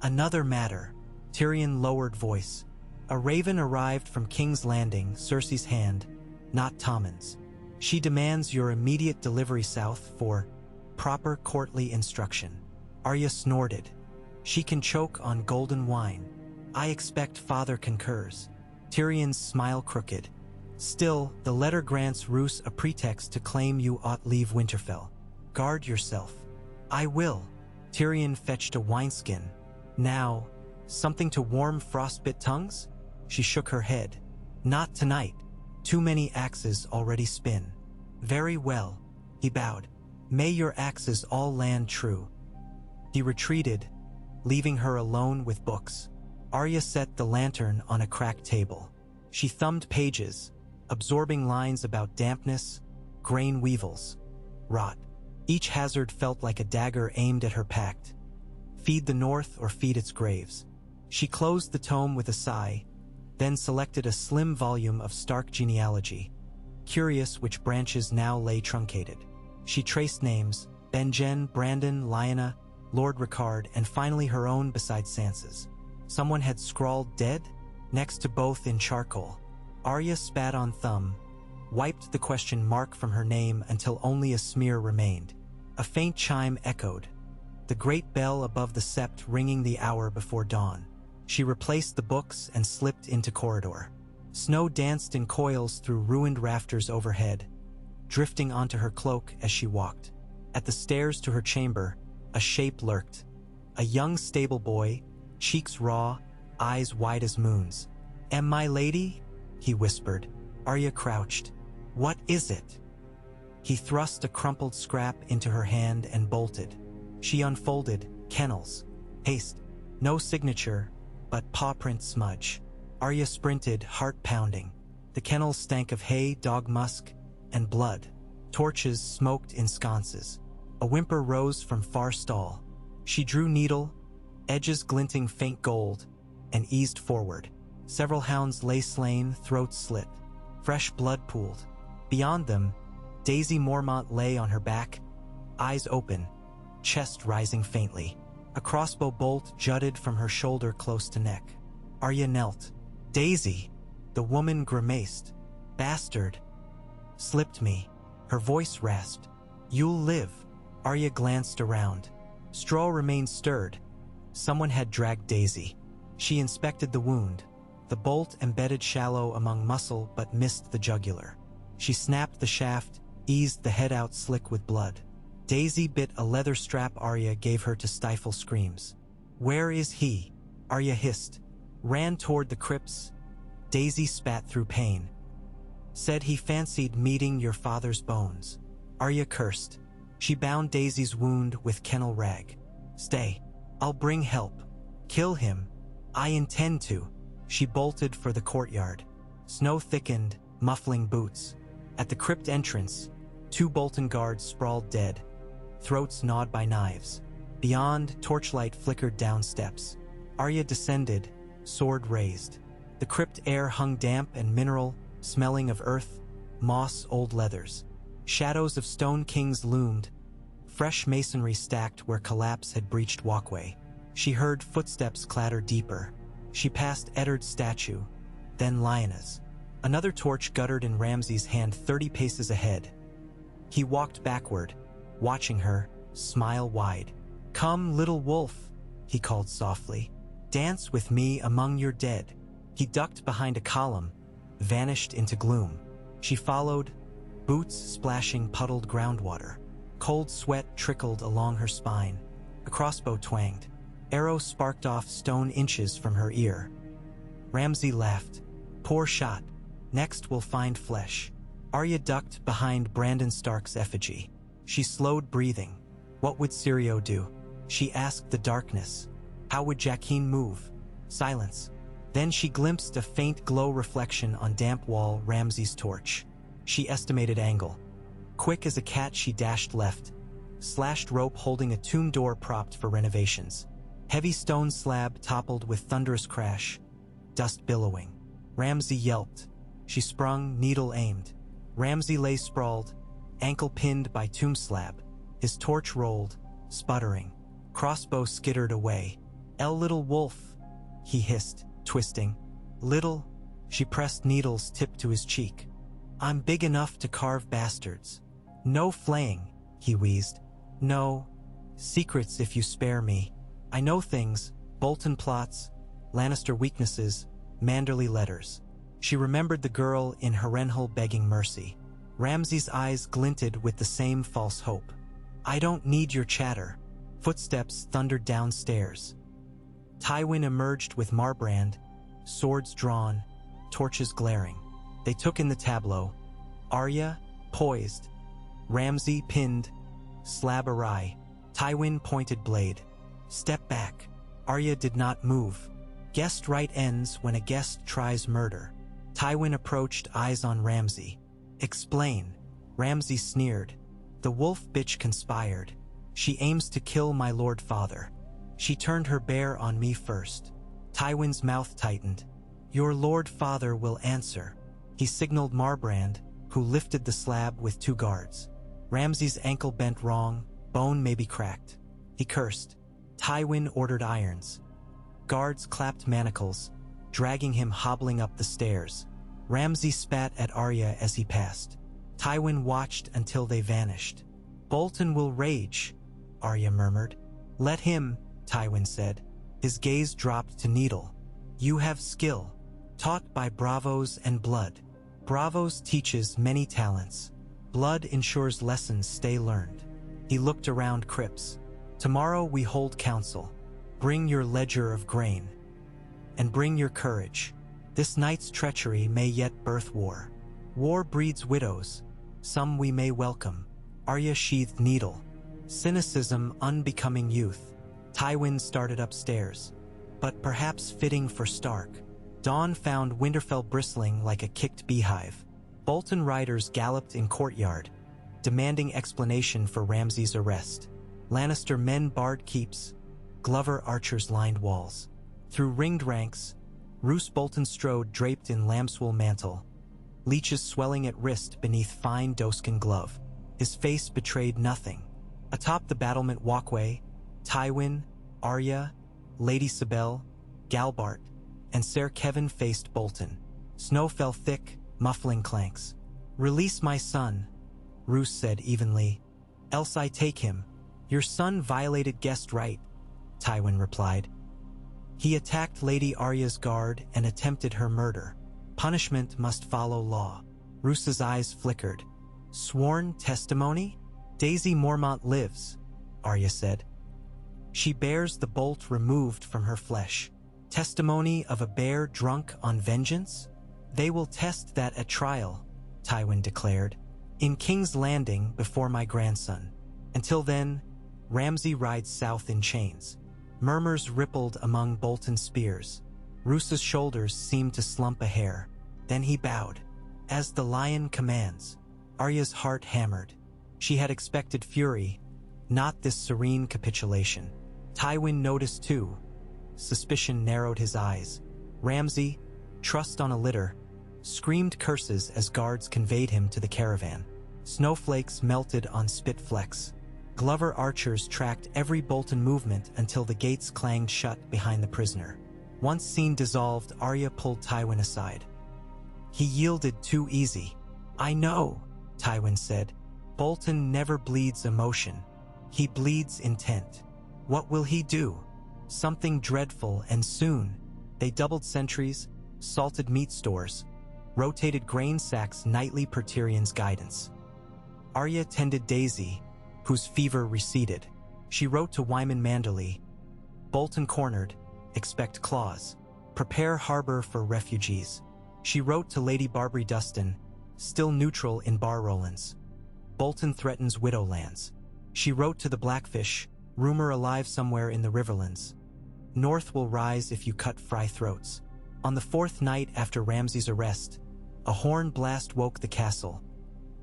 Another matter. Tyrion lowered voice. A raven arrived from King's Landing, Cersei's hand, not Tommen's. She demands your immediate delivery south for proper courtly instruction. Arya snorted. She can choke on golden wine. I expect father concurs. Tyrion's smile crooked. Still, the letter grants Roose a pretext to claim you ought leave Winterfell. Guard yourself. I will. Tyrion fetched a wineskin. Now, something to warm frostbit tongues? She shook her head. Not tonight. Too many axes already spin. Very well. He bowed. May your axes all land true. He retreated, leaving her alone with books. Arya set the lantern on a cracked table. She thumbed pages, absorbing lines about dampness, grain weevils, rot. Each hazard felt like a dagger aimed at her pact. Feed the North or feed its graves. She closed the tome with a sigh, then selected a slim volume of Stark genealogy, curious which branches now lay truncated. She traced names, Benjen, Brandon, Lyanna, Lord Rickard, and finally her own beside Sansa's. Someone had scrawled dead next to both in charcoal. Arya spat on thumb, wiped the question mark from her name until only a smear remained. A faint chime echoed, the great bell above the sept ringing the hour before dawn. She replaced the books and slipped into corridor. Snow danced in coils through ruined rafters overhead, drifting onto her cloak as she walked. At the stairs to her chamber, a shape lurked. A young stable boy, cheeks raw, eyes wide as moons. Am my lady? He whispered. Arya crouched. What is it? He thrust a crumpled scrap into her hand and bolted. She unfolded, kennels. Haste. No signature, but paw print smudge. Arya sprinted, heart pounding. The kennels stank of hay, dog musk, and blood. Torches smoked in sconces. A whimper rose from far stall. She drew needle, edges glinting faint gold, and eased forward. Several hounds lay slain, throats slit. Fresh blood pooled. Beyond them, Daisy Mormont lay on her back, eyes open, chest rising faintly. A crossbow bolt jutted from her shoulder close to neck. Arya knelt. Daisy! The woman grimaced. Bastard! Slipped me. Her voice rasped. You'll live. Arya glanced around. Straw remained stirred. Someone had dragged Daisy. She inspected the wound. The bolt embedded shallow among muscle but missed the jugular. She snapped the shaft, eased the head out slick with blood. Daisy bit a leather strap Arya gave her to stifle screams. Where is he? Arya hissed. Ran toward the crypts. Daisy spat through pain. Said he fancied meeting your father's bones. Arya cursed. She bound Daisy's wound with kennel rag. Stay. I'll bring help. Kill him. I intend to. She bolted for the courtyard. Snow thickened, muffling boots. At the crypt entrance, 2 Bolton guards sprawled dead, throats gnawed by knives. Beyond, torchlight flickered down steps. Arya descended, sword raised. The crypt air hung damp and mineral, smelling of earth, moss, old leathers. Shadows of stone kings loomed, fresh masonry stacked where collapse had breached walkway. She heard footsteps clatter deeper. She passed Eddard's statue, then Lyanna's. Another torch guttered in Ramsay's hand 30 paces ahead. He walked backward, watching her, smile wide. "Come, little wolf," he called softly. "Dance with me among your dead." He ducked behind a column, vanished into gloom. She followed, boots splashing puddled groundwater. Cold sweat trickled along her spine. A crossbow twanged. Arrow sparked off stone inches from her ear. Ramsay laughed. "Poor shot. Next we'll find flesh." Arya ducked behind Brandon Stark's effigy. She slowed breathing. What would Syrio do? She asked the darkness. How would Jaqen move? Silence. Then she glimpsed a faint glow reflection on damp wall Ramsay's torch. She estimated angle. Quick as a cat she dashed left. Slashed rope holding a tomb door propped for renovations. Heavy stone slab toppled with thunderous crash. Dust billowing. Ramsay yelped. She sprung, needle aimed. Ramsay lay sprawled, ankle pinned by tomb slab. His torch rolled, sputtering. Crossbow skittered away. Little wolf," he hissed, twisting. "Little?" She pressed needles tipped to his cheek. "I'm big enough to carve bastards." "No flaying," he wheezed. "No. Secrets if you spare me. I know things, Bolton plots, Lannister weaknesses, Manderley letters." She remembered the girl in Harrenhal begging mercy. Ramsay's eyes glinted with the same false hope. "I don't need your chatter." Footsteps thundered downstairs. Tywin emerged with Marbrand, swords drawn, torches glaring. They took in the tableau. Arya, poised. Ramsay, pinned. Slab awry. Tywin pointed blade. "Step back." Arya did not move. Guest right ends when a guest tries murder. Tywin approached, eyes on Ramsay. "Explain." Ramsay sneered. "The wolf bitch conspired. She aims to kill my lord father. She turned her bear on me first." Tywin's mouth tightened. "Your lord father will answer." He signaled Marbrand, who lifted the slab with 2 guards. Ramsay's ankle bent wrong, bone may be cracked. He cursed. Tywin ordered irons. Guards clapped manacles, dragging him hobbling up the stairs. Ramsay spat at Arya as he passed. Tywin watched until they vanished. "Bolton will rage," Arya murmured. "Let him," Tywin said. His gaze dropped to Needle. "You have skill, taught by bravos and blood. Bravos teaches many talents. Blood ensures lessons stay learned." He looked around crypts. "Tomorrow we hold council. Bring your ledger of grain. And bring your courage. This night's treachery may yet birth war. War breeds widows. Some we may welcome." Arya sheathed needle. Cynicism unbecoming youth. Tywin started upstairs. But perhaps fitting for Stark. Dawn found Winterfell bristling like a kicked beehive. Bolton riders galloped in courtyard, demanding explanation for Ramsay's arrest. Lannister men barred keeps. Glover archers lined walls. Through ringed ranks, Roose Bolton strode draped in lambswool mantle, leeches swelling at wrist beneath fine doeskin glove. His face betrayed nothing. Atop the battlement walkway, Tywin, Arya, Lady Sibel, Galbart, and Ser Kevin faced Bolton. Snow fell thick, muffling clanks. "Release my son," Roose said evenly. "Else I take him." "Your son violated guest right," Tywin replied. "He attacked Lady Arya's guard and attempted her murder. Punishment must follow law." Roose's eyes flickered. "Sworn testimony?" "Daisy Mormont lives," Arya said. "She bears the bolt removed from her flesh. Testimony of a bear drunk on vengeance? They will test that at trial," Tywin declared. "In King's Landing before my grandson. Until then, Ramsay rides south in chains." Murmurs rippled among Bolton's spears. Roose's shoulders seemed to slump a hair. Then he bowed. "As the lion commands." Arya's heart hammered. She had expected fury, not this serene capitulation. Tywin noticed too. Suspicion narrowed his eyes. Ramsay, trussed on a litter, screamed curses as guards conveyed him to the caravan. Snowflakes melted on spit flecks. Glover archers tracked every Bolton movement until the gates clanged shut behind the prisoner. Once scene dissolved, Arya pulled Tywin aside. "He yielded too easy." "I know," Tywin said. "Bolton never bleeds emotion. He bleeds intent. What will he do? Something dreadful, and soon. They doubled sentries, salted meat stores, rotated grain sacks nightly per Tyrion's guidance. Arya tended Daisy, whose fever receded. She wrote to Wyman Manderley, Bolton cornered, expect claws. Prepare harbor for refugees. She wrote to Lady Barbary Dustin, still neutral in Bar Rowlands. Bolton threatens Widowlands. She wrote to the Blackfish, rumor alive somewhere in the Riverlands. North will rise if you cut Fry throats. On the fourth night after Ramsay's arrest, a horn blast woke the castle.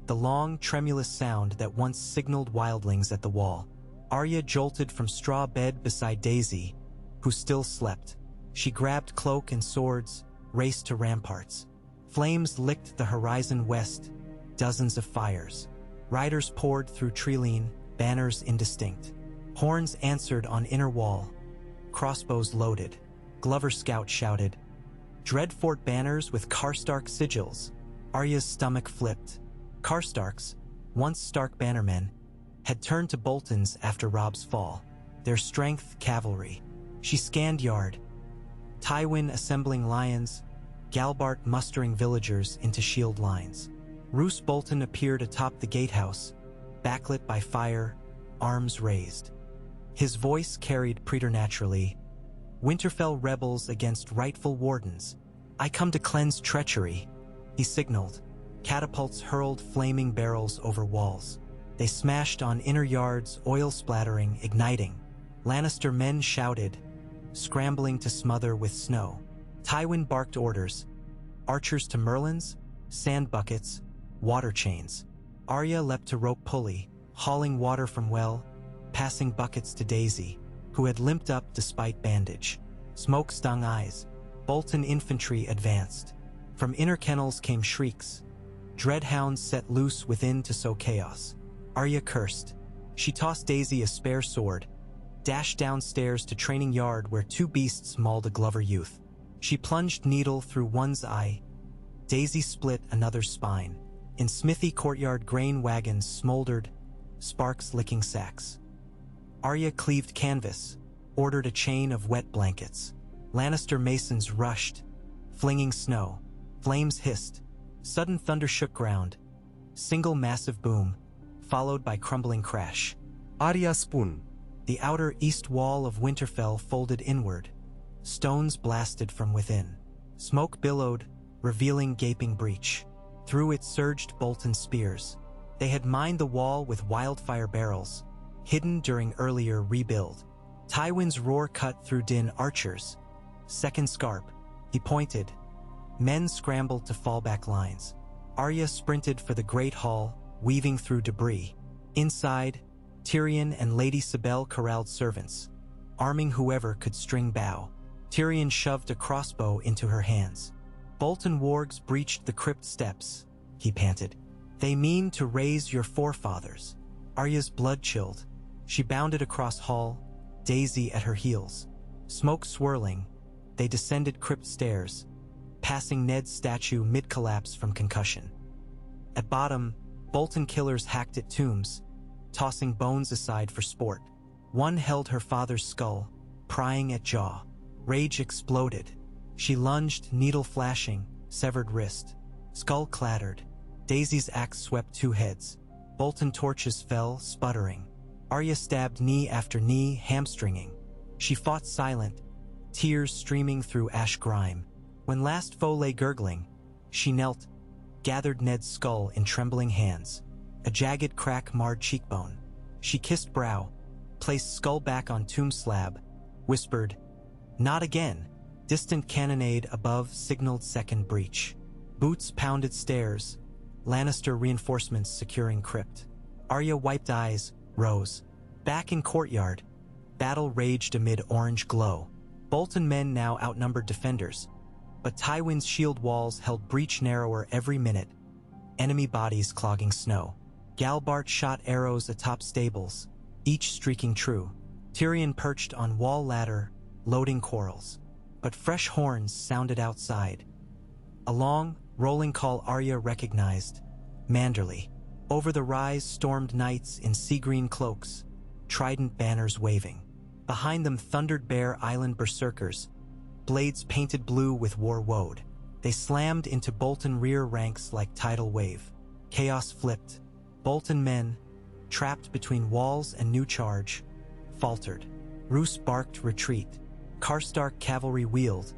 The long, tremulous sound that once signaled wildlings at the wall. Arya jolted from straw bed beside Daisy, who still slept. She grabbed cloak and swords, raced to ramparts. Flames licked the horizon west, dozens of fires. Riders poured through Treeline, banners indistinct. Horns answered on inner wall. Crossbows loaded. Glover Scout shouted, Dreadfort banners with Karstark sigils. Arya's stomach flipped. Karstarks, once Stark bannermen, had turned to Boltons after Robb's fall. Their strength, cavalry. She scanned yard. Tywin assembling lions, Galbart mustering villagers into shield lines. Roose Bolton appeared atop the gatehouse, backlit by fire, arms raised. His voice carried preternaturally. Winterfell rebels against rightful wardens. I come to cleanse treachery, he signaled. Catapults hurled flaming barrels over walls. They smashed on inner yards, oil splattering, igniting. Lannister men shouted, scrambling to smother with snow. Tywin barked orders. Archers to merlins, sand buckets, water chains. Arya leapt to rope pulley, hauling water from well, passing buckets to Daisy, who had limped up despite bandage. Smoke stung eyes. Bolton infantry advanced. From inner kennels came shrieks. Dreadhounds set loose within to sow chaos. Arya cursed. She tossed Daisy a spare sword, dashed downstairs to training yard where two beasts mauled a Glover youth. She plunged needle through one's eye. Daisy split another's spine. In smithy courtyard grain wagons smoldered, sparks licking sacks. Arya cleaved canvas, ordered a chain of wet blankets. Lannister masons rushed, flinging snow. Flames hissed. Sudden thunder shook ground. Single massive boom, followed by crumbling crash. Arya spoon. The outer east wall of Winterfell folded inward. Stones blasted from within. Smoke billowed, revealing gaping breach. Through it surged Bolton spears. They had mined the wall with wildfire barrels, hidden during earlier rebuild. Tywin's roar cut through din archers. Second scarp, he pointed. Men scrambled to fallback lines. Arya sprinted for the great hall, weaving through debris. Inside, Tyrion and Lady Sibel corralled servants, arming whoever could string bow. Tyrion shoved a crossbow into her hands. Bolton wargs breached the crypt steps, he panted. They mean to raise your forefathers. Arya's blood chilled. She bounded across hall, Daisy at her heels. Smoke swirling, they descended crypt stairs, passing Ned's statue mid-collapse from concussion. At bottom, Bolton killers hacked at tombs, tossing bones aside for sport. One held her father's skull, prying at jaw. Rage exploded. She lunged, needle flashing, severed wrist. Skull clattered. Daisy's axe swept two heads. Bolton torches fell, sputtering. Arya stabbed knee after knee, hamstringing. She fought silent, tears streaming through ash grime. When last foe lay gurgling, she knelt, gathered Ned's skull in trembling hands. A jagged crack marred cheekbone. She kissed brow, placed skull back on tomb slab, whispered, "Not again." Distant cannonade above signaled second breach. Boots pounded stairs, Lannister reinforcements securing crypt. Arya wiped eyes, rose. Back in courtyard, battle raged amid orange glow. Bolton men now outnumbered defenders, but Tywin's shield walls held breach narrower every minute, enemy bodies clogging snow. Galbart shot arrows atop stables, each streaking true. Tyrion perched on wall ladder, loading quarrels. But fresh horns sounded outside. A long, rolling call Arya recognized. Manderley. Over the rise stormed knights in sea-green cloaks, trident banners waving. Behind them thundered Bear Island berserkers, blades painted blue with war woad. They slammed into Bolton rear ranks like tidal wave. Chaos flipped. Bolton men, trapped between walls and new charge, faltered. Roose barked retreat. Karstark cavalry wheeled,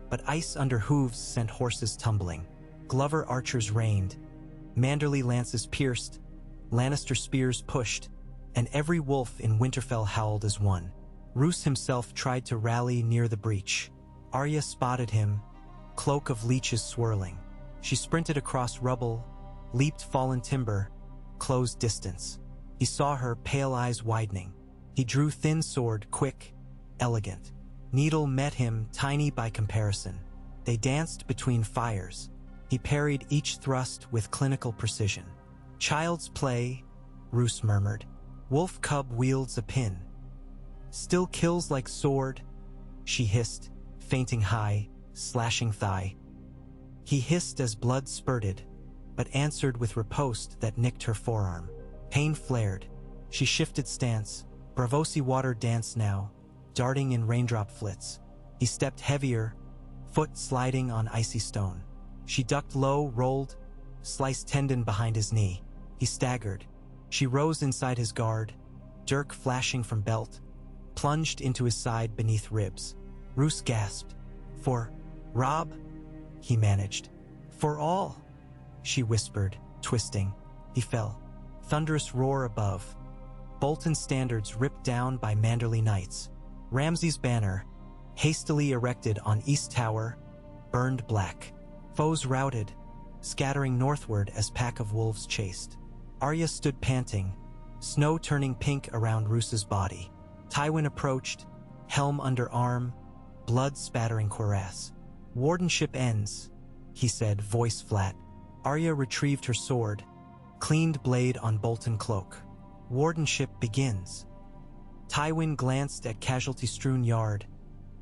but ice under hooves sent horses tumbling. Glover archers rained. Manderly lances pierced. Lannister spears pushed, and every wolf in Winterfell howled as one. Roose himself tried to rally near the breach. Arya spotted him, cloak of leeches swirling. She sprinted across rubble, leaped fallen timber, closed distance. He saw her, pale eyes widening. He drew thin sword, quick, elegant. Needle met him, tiny by comparison. They danced between fires. He parried each thrust with clinical precision. Child's play, Roose murmured. Wolf cub wields a pin. Still kills like sword, she hissed, fainting high, slashing thigh. He hissed as blood spurted, but answered with riposte that nicked her forearm. Pain flared. She shifted stance, Bravosi water danced now, darting in raindrop flits. He stepped heavier, foot sliding on icy stone. She ducked low, rolled, sliced tendon behind his knee. He staggered. She rose inside his guard, dirk flashing from belt, plunged into his side beneath ribs. Roose gasped. For Rob? He managed. For all? She whispered, twisting. He fell. Thunderous roar above. Bolton standards ripped down by Manderly knights. Ramsay's banner, hastily erected on East Tower, burned black. Foes routed, scattering northward as pack of wolves chased. Arya stood panting, snow turning pink around Roose's body. Tywin approached, helm under arm, blood spattering cuirass. Wardenship ends, he said, voice flat. Arya retrieved her sword, cleaned blade on Bolton cloak. Wardenship begins. Tywin glanced at casualty-strewn yard,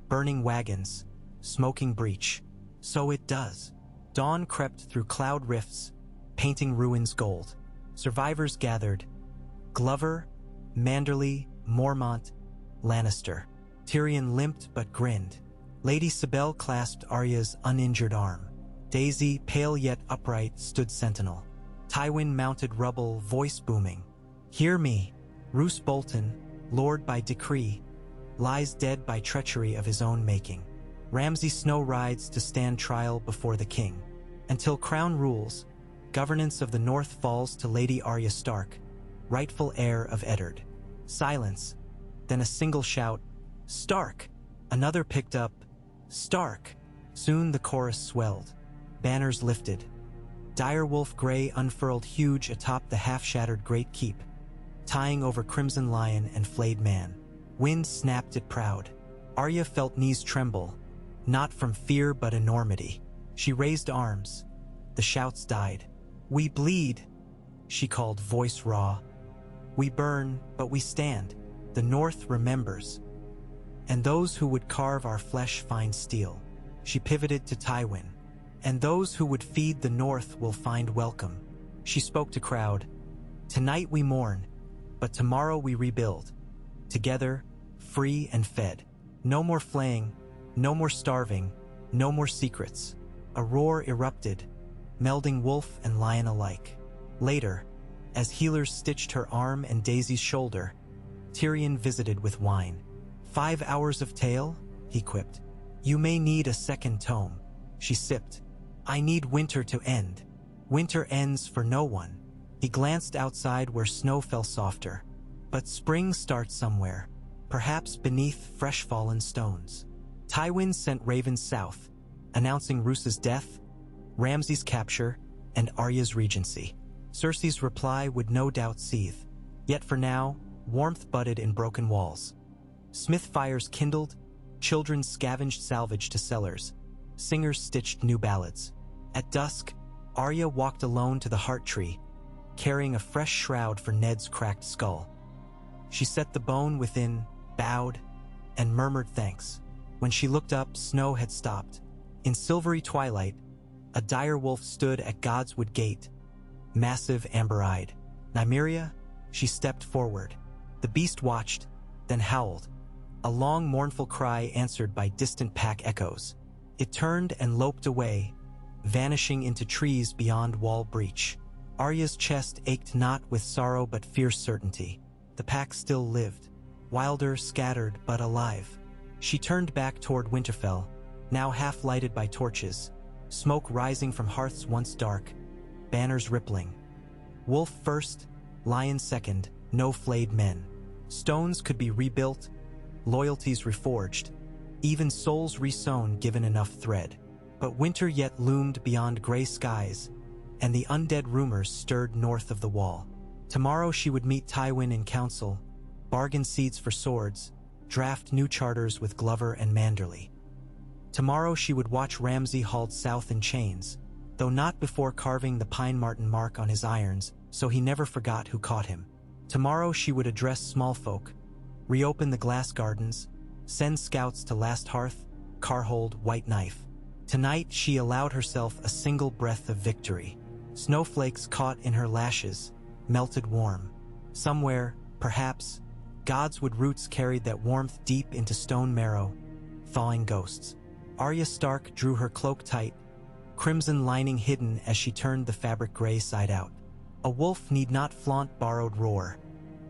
burning wagons, smoking breach. So it does. Dawn crept through cloud rifts, painting ruins gold. Survivors gathered. Glover, Manderly, Mormont, Lannister. Tyrion limped but grinned. Lady Sibel clasped Arya's uninjured arm. Daisy, pale yet upright, stood sentinel. Tywin mounted rubble, voice booming. Hear me. Roose Bolton, lord by decree, lies dead by treachery of his own making. Ramsay Snow rides to stand trial before the king. Until crown rules, governance of the north falls to Lady Arya Stark, rightful heir of Eddard. Silence, then a single shout, Stark! Another picked up, Stark! Soon the chorus swelled. Banners lifted. Direwolf Grey unfurled huge atop the half-shattered Great Keep, tying over Crimson Lion and Flayed Man. Wind snapped it proud. Arya felt knees tremble, not from fear but enormity. She raised arms. The shouts died. We bleed, she called, voice raw. We burn, but we stand. The North remembers. And those who would carve our flesh find steel. She pivoted to Tywin. And those who would feed the North will find welcome. She spoke to crowd. Tonight we mourn, but tomorrow we rebuild. Together, free and fed. No more flaying, no more starving, no more secrets. A roar erupted, melding wolf and lion alike. Later, as healers stitched her arm and Daisy's shoulder, Tyrion visited with wine. 5 hours of tale, he quipped. You may need a second tome. She sipped. I need winter to end. Winter ends for no one. He glanced outside where snow fell softer. But spring starts somewhere, perhaps beneath fresh-fallen stones. Tywin sent ravens south, announcing Roose's death, Ramsay's capture, and Arya's regency. Cersei's reply would no doubt seethe. Yet for now, warmth budded in broken walls. Smith fires kindled, children scavenged salvage to cellars. Singers stitched new ballads. At dusk, Arya walked alone to the heart tree, carrying a fresh shroud for Ned's cracked skull. She set the bone within, bowed, and murmured thanks. When she looked up, snow had stopped. In silvery twilight, a direwolf stood at Godswood Gate, massive, amber-eyed. Nymeria, she stepped forward. The beast watched, then howled, a long mournful cry answered by distant pack echoes. It turned and loped away, vanishing into trees beyond wall breach. Arya's chest ached not with sorrow but fierce certainty. The pack still lived, wilder, scattered, but alive. She turned back toward Winterfell, now half lighted by torches, smoke rising from hearths once dark, banners rippling. Wolf first, lion second, no flayed men. Stones could be rebuilt, loyalties reforged, even souls resown given enough thread. But winter yet loomed beyond gray skies, and the undead rumors stirred north of the wall. Tomorrow she would meet Tywin in council, bargain seats for swords, draft new charters with Glover and Manderley. Tomorrow she would watch Ramsay hauled south in chains, though not before carving the pine marten mark on his irons so he never forgot who caught him. Tomorrow she would address small folk, reopen the glass gardens, send scouts to Last Hearth, Carhold, White Knife. Tonight she allowed herself a single breath of victory. Snowflakes caught in her lashes, melted warm. Somewhere, perhaps, Godswood roots carried that warmth deep into stone marrow, thawing ghosts. Arya Stark drew her cloak tight, crimson lining hidden as she turned the fabric gray side out. A wolf need not flaunt borrowed roar.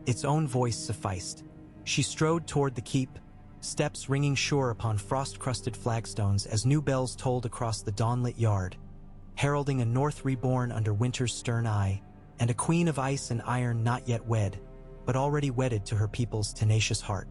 Its own voice sufficed. She strode toward the keep, steps ringing sure upon frost-crusted flagstones as new bells tolled across the dawn-lit yard, heralding a north reborn under winter's stern eye, and a queen of ice and iron not yet wed, but already wedded to her people's tenacious heart.